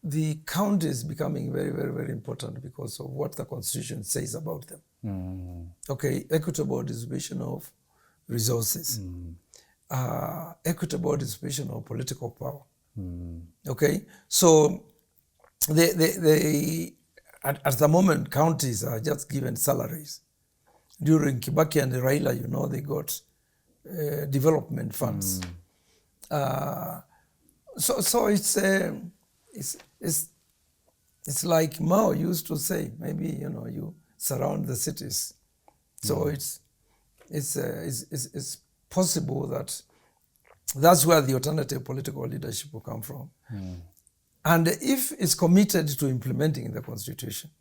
the counties becoming very, very, very important because of what the Constitution says about them. Okay, equitable distribution of resources, equitable distribution of political power. Okay, so at the moment, counties are just given salaries. During Kibaki and Raila, they got development funds. So it's like Mao used to say. Maybe you surround the cities. So it's possible that that's where the alternative political leadership will come from. And if it's committed to implementing the Constitution,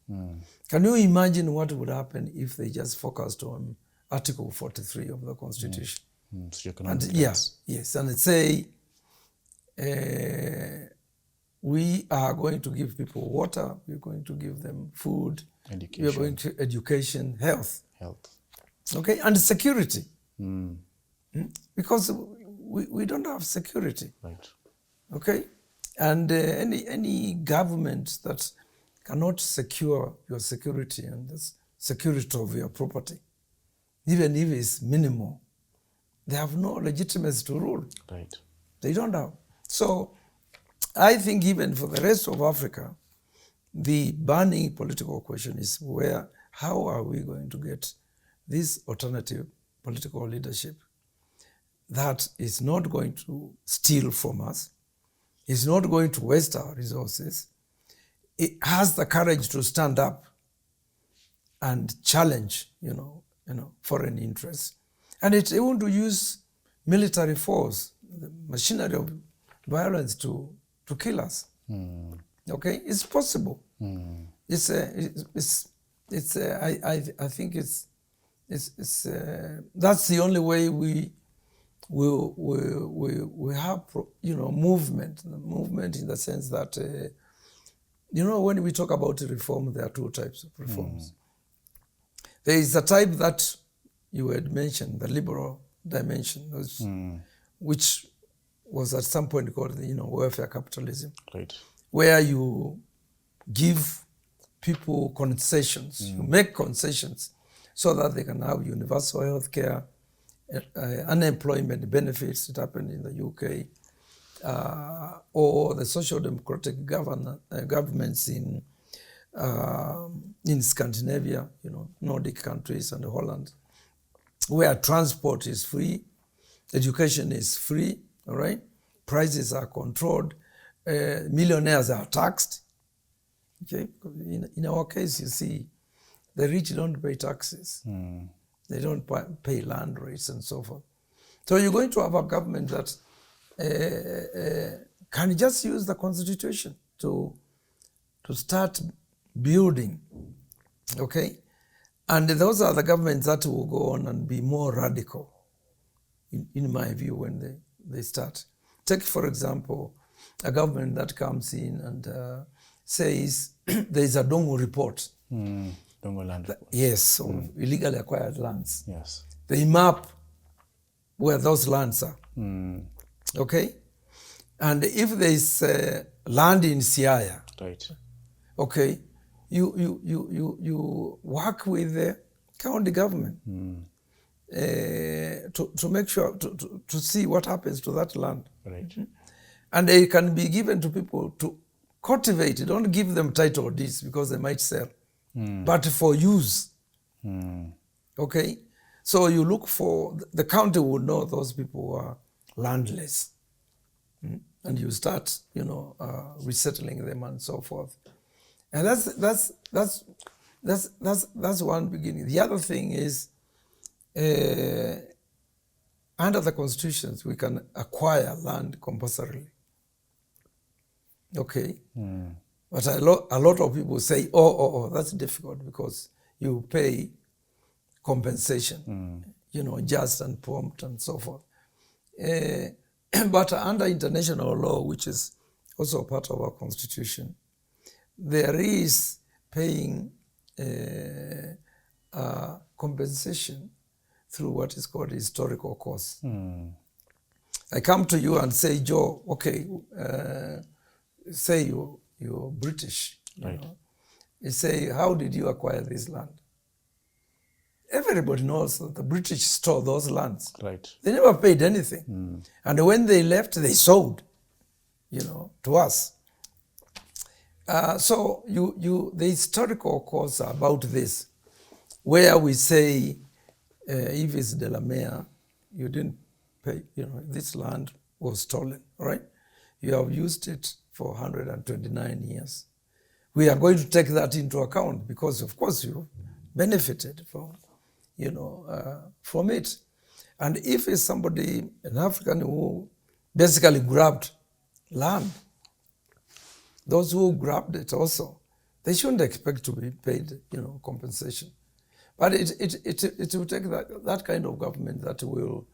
can you imagine what would happen if they just focused on Article 43 of the Constitution? And yes, and say we are going to give people water, we're going to give them food, we're going to education, health. Okay, and security. Because we don't have security. Right. Okay, and any government that cannot secure your security and the security of your property, even if it's minimal, they have no legitimacy to rule. Right. They don't have. So I think even for the rest of Africa, the burning political question is how are we going to get this alternative political leadership that is not going to steal from us, is not going to waste our resources, it has the courage to stand up and challenge, foreign interests. And it's able to use military force, the machinery of violence to kill us. Okay, it's possible. I think it's that's the only way we have movement in the sense that when we talk about reform, there are two types of reforms. There is a type that you had mentioned, the liberal dimension, which was at some point called welfare capitalism, Right. where you give people concessions, you make concessions so that they can have universal health care, unemployment benefits. It happened in the UK, or the social democratic governments in Scandinavia, Nordic countries and Holland, where transport is free, education is free, all right? Prices are controlled, millionaires are taxed. Okay, in our case, you see, the rich don't pay taxes. They don't pay land rates and so forth. So you're going to have a government that can just use the constitution to start building, okay? And those are the governments that will go on and be more radical, in my view, when they start. Take, for example, a government that comes in and says there is a Dongo report. Dongo land report. Yes, of illegally acquired lands. Yes. They map where those lands are. Okay? And if there is land in Siaya, Right. okay, you work with the county government to make sure to see what happens to that land. Right. And they can be given to people to cultivate. Don't give them title deeds because they might sell, but for use. Okay? So you look for, the county would know those people who are landless. And you start, resettling them and so forth. And that's one beginning. The other thing is, under the constitutions, we can acquire land compulsorily. Okay? But a lot of people say, oh, that's difficult because you pay compensation, just and prompt and so forth. But under international law, which is also part of our constitution, there is paying compensation through what is called historical costs. I come to you and say, Joe, okay, say you're British. Right. You say, how did you acquire this land? Everybody knows that the British stole those lands. Right. They never paid anything. And when they left, they sold, to us. So the historical costs are about this, where we say, if it's Delamere, you didn't pay, this land was stolen, right? You have used it for 129 years. We are going to take that into account because, of course, you benefited from it. And if it's somebody, an African who basically grabbed land, those who grabbed it also, they shouldn't expect to be paid, compensation. But it will take that kind of government that will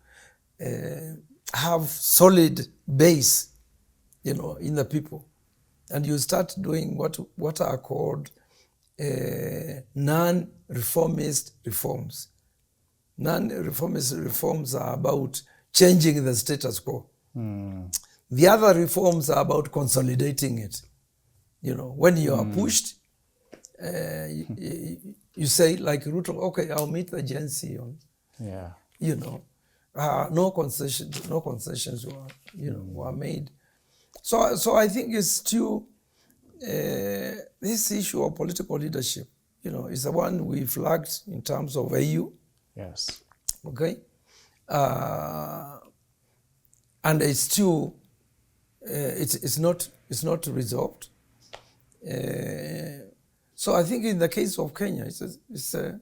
have solid base, in the people. And you start doing what are called non-reformist reforms. Non-reformist reforms are about changing the status quo. The other reforms are about consolidating it. When you are pushed, you say, like Ruto, okay, I'll meet the Gen Z on, no concessions were made. So I think it's still this issue of political leadership, is the one we flagged in terms of AU. Yes. Okay, and it's still it's not resolved. So I think in the case of Kenya, it's a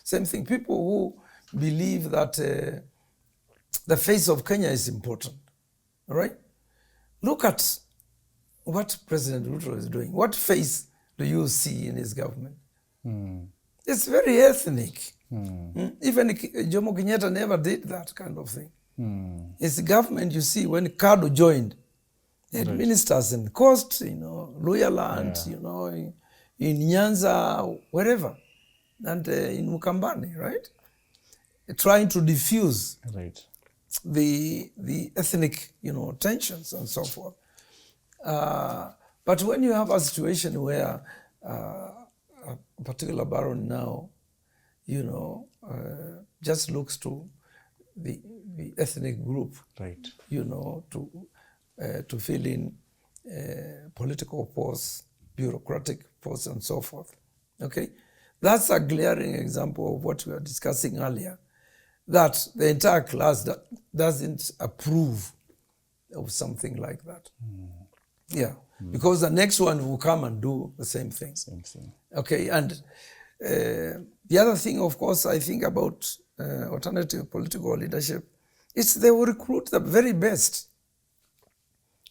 same thing. People who believe that the face of Kenya is important, all right? Look at what President Ruto is doing. What face do you see in his government? It's very ethnic. Even Jomo Kenyatta never did that kind of thing. His government, you see, when Kadu joined, they had ministers in Coast, Luya Land, in Nyanza, wherever, and in Mukambani, right? Trying to diffuse the ethnic, tensions and so forth. But when you have a situation where a particular baron now, just looks to the ethnic group, to fill in political posts, bureaucratic posts, and so forth. Okay, that's a glaring example of what we were discussing earlier, that the entire class doesn't approve of something like that. Yeah, because the next one will come and do the same thing. Okay, and the other thing, of course, I think about alternative political leadership, is they will recruit the very best.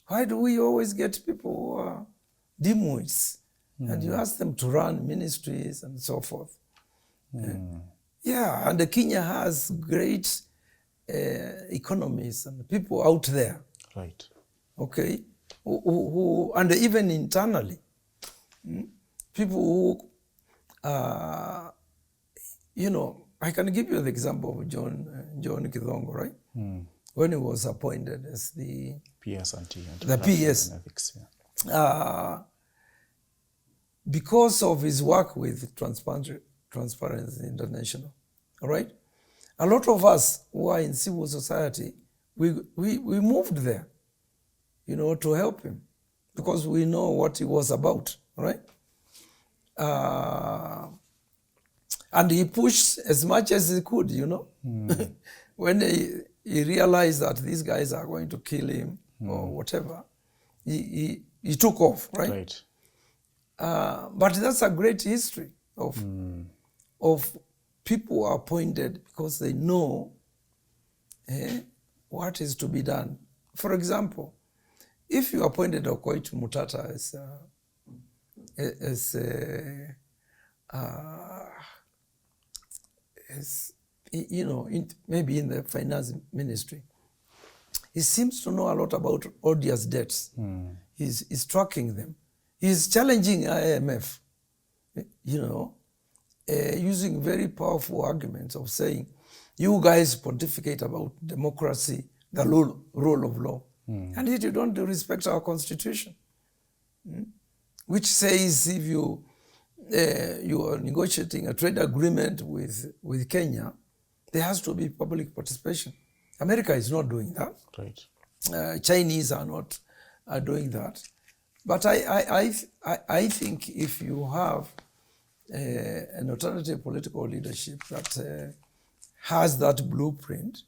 Why do we always get people who are dimwits and you ask them to run ministries and so forth? Yeah, and Kenya has great economies and people out there. Right. Okay, who and even internally, people who, I can give you the example of John Kithongo, right? When he was appointed as the PS ethics, because of his work with Transparency International, all right? A lot of us who are in civil society, we moved there, to help him, because we know what he was about, right? And he pushed as much as he could, When he realized that these guys are going to kill him or whatever, he took off, right? But that's a great history of people are appointed because they know what is to be done. For example, if you appointed Okoit Mutata maybe in the finance ministry, he seems to know a lot about odious debts. He's tracking them. He's challenging IMF, using very powerful arguments of saying, you guys pontificate about democracy, the rule of law, and yet you don't respect our constitution, which says if you are negotiating a trade agreement with Kenya, there has to be public participation. America is not doing that. Right. Chinese are not doing that. But I think if you have an alternative political leadership that has that blueprint,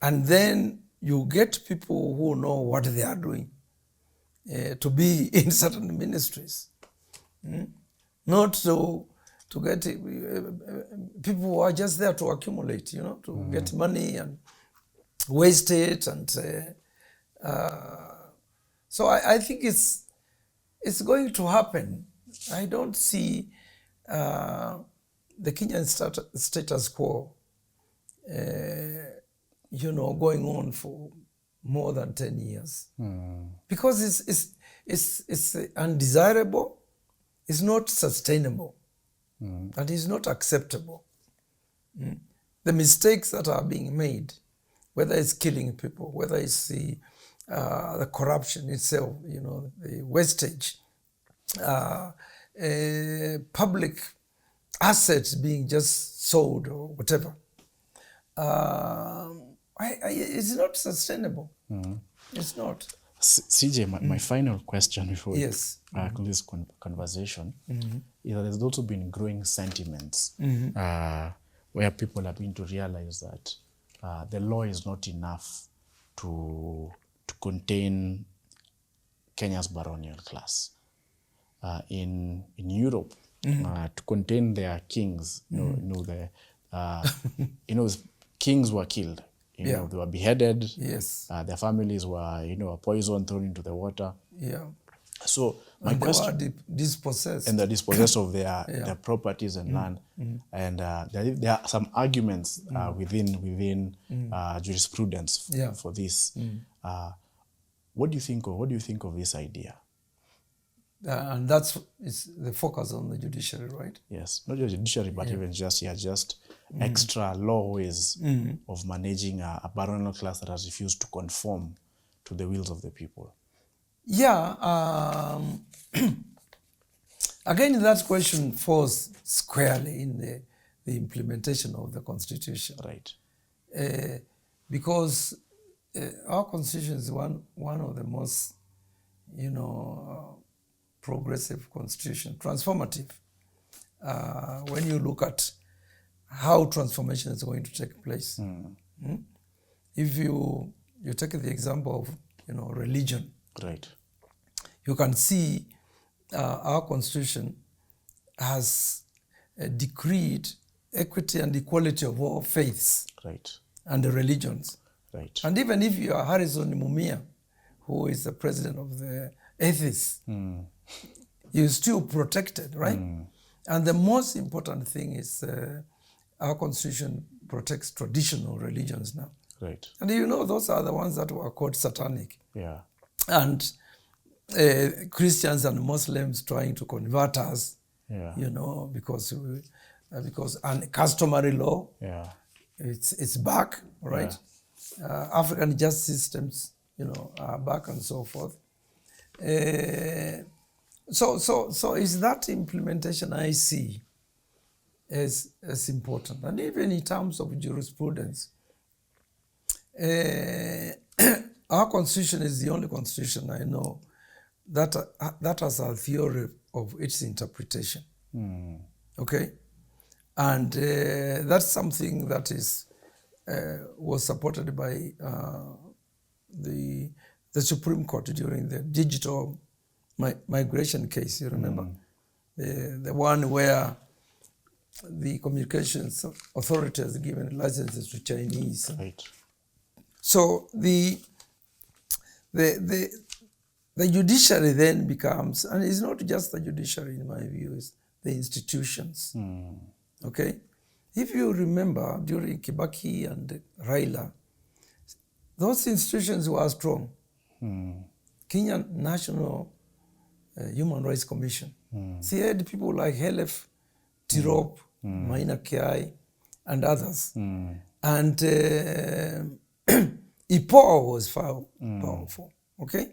and then you get people who know what they are doing to be in certain ministries, not to get people who are just there to accumulate, to get money and waste it. And so I think it's going to happen. I don't see the Kenyan status quo, going on for more than 10 years, because it's undesirable, it's not sustainable, and it's not acceptable. The mistakes that are being made, whether it's killing people, whether it's the corruption itself, the wastage, public assets being just sold or whatever, it's not sustainable. It's not. CJ, my final question before we Yes. conclude this conversation is that there's also been growing sentiments where people are beginning to realize that the law is not enough to contain Kenya's baronial class. In Europe, to contain their kings, kings were killed. They were beheaded. Yes. Their families were, poisoned, thrown into the water. Yeah. So my question, they were dispossessed. and they're dispossessed of their properties and land. And there are some arguments within jurisprudence for this. What do you think of this idea? And that's the focus on the judiciary, right? Yes, not just judiciary, but even just extra law ways of managing a baronial class that has refused to conform to the wills of the people. Yeah. Again, that question falls squarely in the implementation of the Constitution. Right. Because our Constitution is one of the most, progressive constitution, transformative. When you look at how transformation is going to take place. If you take the example of, religion. Right. You can see our Constitution has decreed equity and equality of all faiths. Right. And the religions. Right. And even if you are Harrison Mumia, who is the president of the atheists, you're still protected, right? And the most important thing is our Constitution protects traditional religions now. Right. And those are the ones that were called satanic. Yeah. And Christians and Muslims trying to convert us, because and customary law, it's back, right? Yeah. African justice systems, are back and so forth. So is that implementation I see as important, and even in terms of jurisprudence. Our Constitution is the only Constitution I know that has a theory of its interpretation. Okay? And that's something that was supported by the Supreme Court during the digital migration case, you remember? The one where the communications authority has given licenses to Chinese. Right. So the judiciary then becomes, and it's not just the judiciary in my view, it's the institutions. Okay? If you remember, during Kibaki and Raila, those institutions were strong. Kenya National Human Rights Commission. She had people like Helef, Tirop, Maina Kiai, and others. And IPOA was powerful. Okay?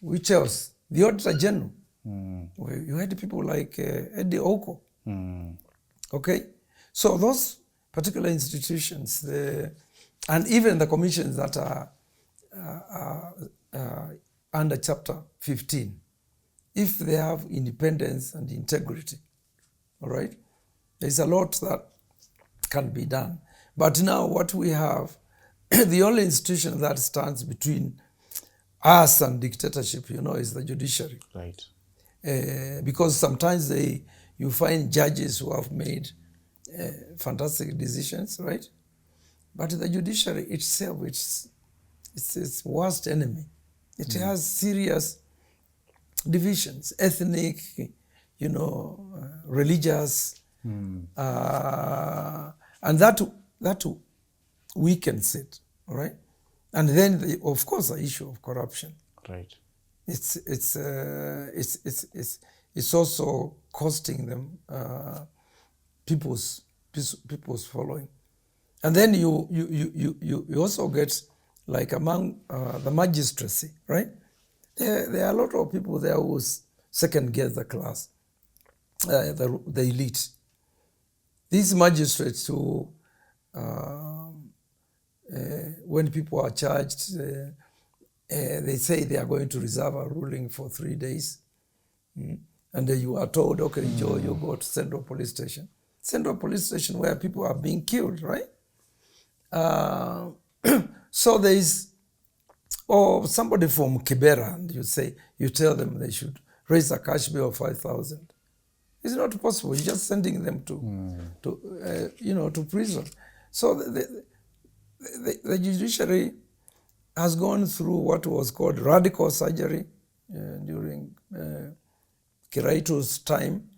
Which else? The Auditor General. You had people like Eddie Oko. Okay? So those particular institutions, and even the commissions that are under Chapter 15, if they have independence and integrity, all right, there's a lot that can be done. But now what we have, the only institution that stands between us and dictatorship, is the judiciary. Right. Because sometimes you find judges who have made fantastic decisions, right? But the judiciary itself, it's its worst enemy. It has serious divisions, ethnic, religious, and that weakens it, all right? And then, of course, the issue of corruption. Right. It's also costing them people's following. And then you also get, like, among the magistracy, right? There are a lot of people there who second guess the class, the elite. These magistrates who, when people are charged, they say they are going to reserve a ruling for 3 days. And then you are told, okay, Joe, you go to Central Police Station. Central Police Station where people are being killed, right? So there is Or somebody from Kibera, and you tell them they should raise a cash bill of 5,000. It's not possible. You're just sending them to prison. So the judiciary has gone through what was called radical surgery during Kiraito's time.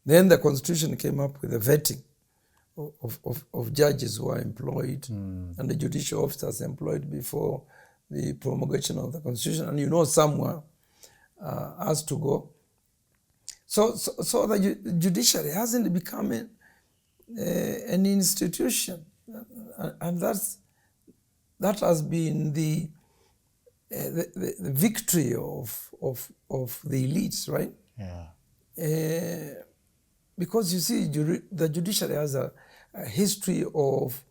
Then the constitution came up with a vetting of judges who are employed and the judicial officers employed before the promulgation of the constitution. And somewhere has to go. So the judiciary hasn't become an institution, and that has been the victory of the elites, right? Yeah. Because you see, the judiciary has a history of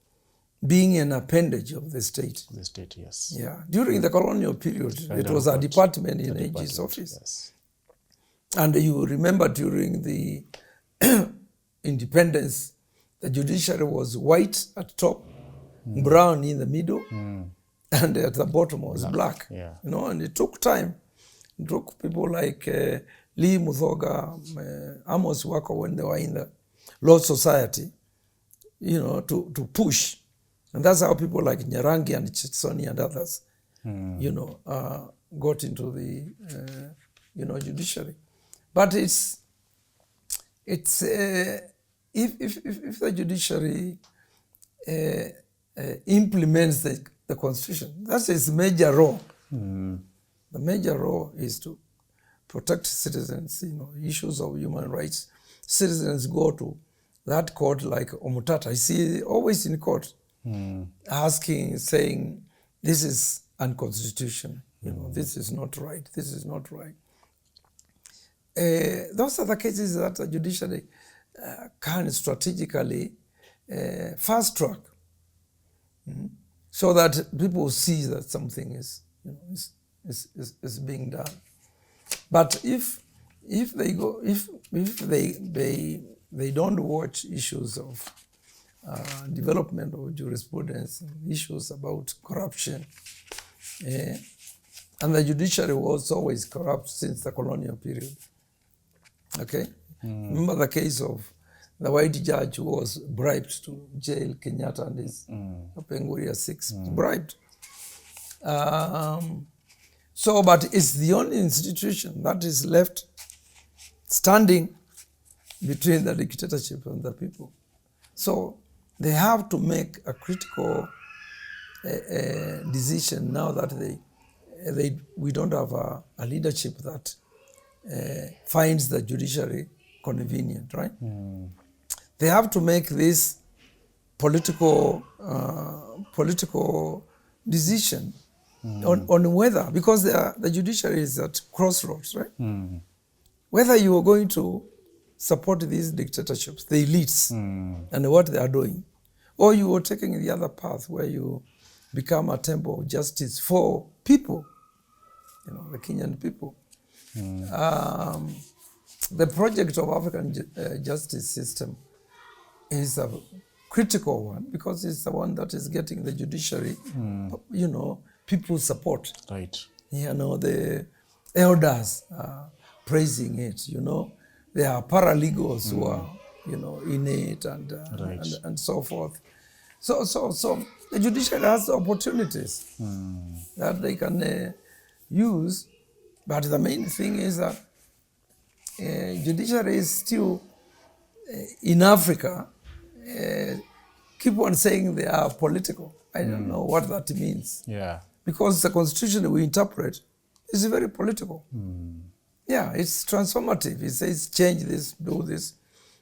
being an appendage of the state. The state, yes. Yeah. During the colonial period, it was a department in AG's office. Yes. And you remember during the independence, the judiciary was white at top, brown in the middle, and at the bottom was black. Yeah. And it took time. It took people like Lee Muthoga, Amos Wako, when they were in the Law Society, to push. And that's how people like Nyarangi and Chitsoni and others, got into the, judiciary. But if the judiciary implements the constitution, that's its major role. The major role is to protect citizens, issues of human rights. Citizens go to that court like Omutata. I see always in court saying, this is unconstitutional. This is not right. This is not right. Those are the cases that the judiciary can strategically fast track, so that people see that something is being done. But if they don't watch issues of development of jurisprudence, issues about corruption, and the judiciary was always corrupt since the colonial period. Okay? Remember the case of the white judge who was bribed to jail Kenyatta and his Penguria 6, bribed. But it's the only institution that is left standing between the dictatorship and the people. So they have to make a critical decision now that we don't have a leadership that finds the judiciary convenient, right? They have to make this political decision on whether, because the judiciary is at crossroads, right? Whether you are going to support these dictatorships, the elites, and what they are doing, or you are taking the other path where you become a temple of justice for people, the Kenyan people. The project of African justice system is a critical one because it's the one that is getting the judiciary, people's support. Right. The elders are praising it, There are paralegals who are, in it and so forth. So the judiciary has opportunities that they can use, but the main thing is that judiciary is still in Africa. Keep on saying they are political. I don't know what that means. Yeah. Because the constitution we interpret is very political. Yeah, it's transformative. It says change this, do this.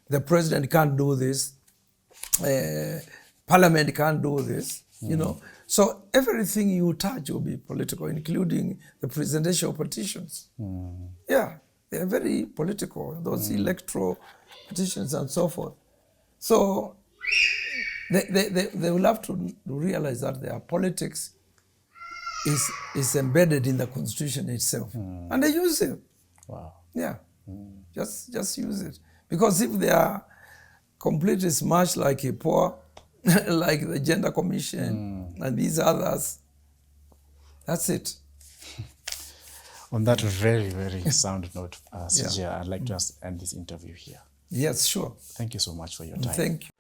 The president can't do this. Parliament can't do this. So everything you touch will be political, including the presidential petitions. Yeah, they're very political, those electoral petitions and so forth. So they will have to realize that their politics is embedded in the constitution itself. And they use it. Wow. Yeah, just use it. Because if they are completely smashed like a poor, like the Gender Commission and these others, that's it. On that very, very sound note, CJ, I'd like to end this interview here. Yes, sure. Thank you so much for your time. Thank you.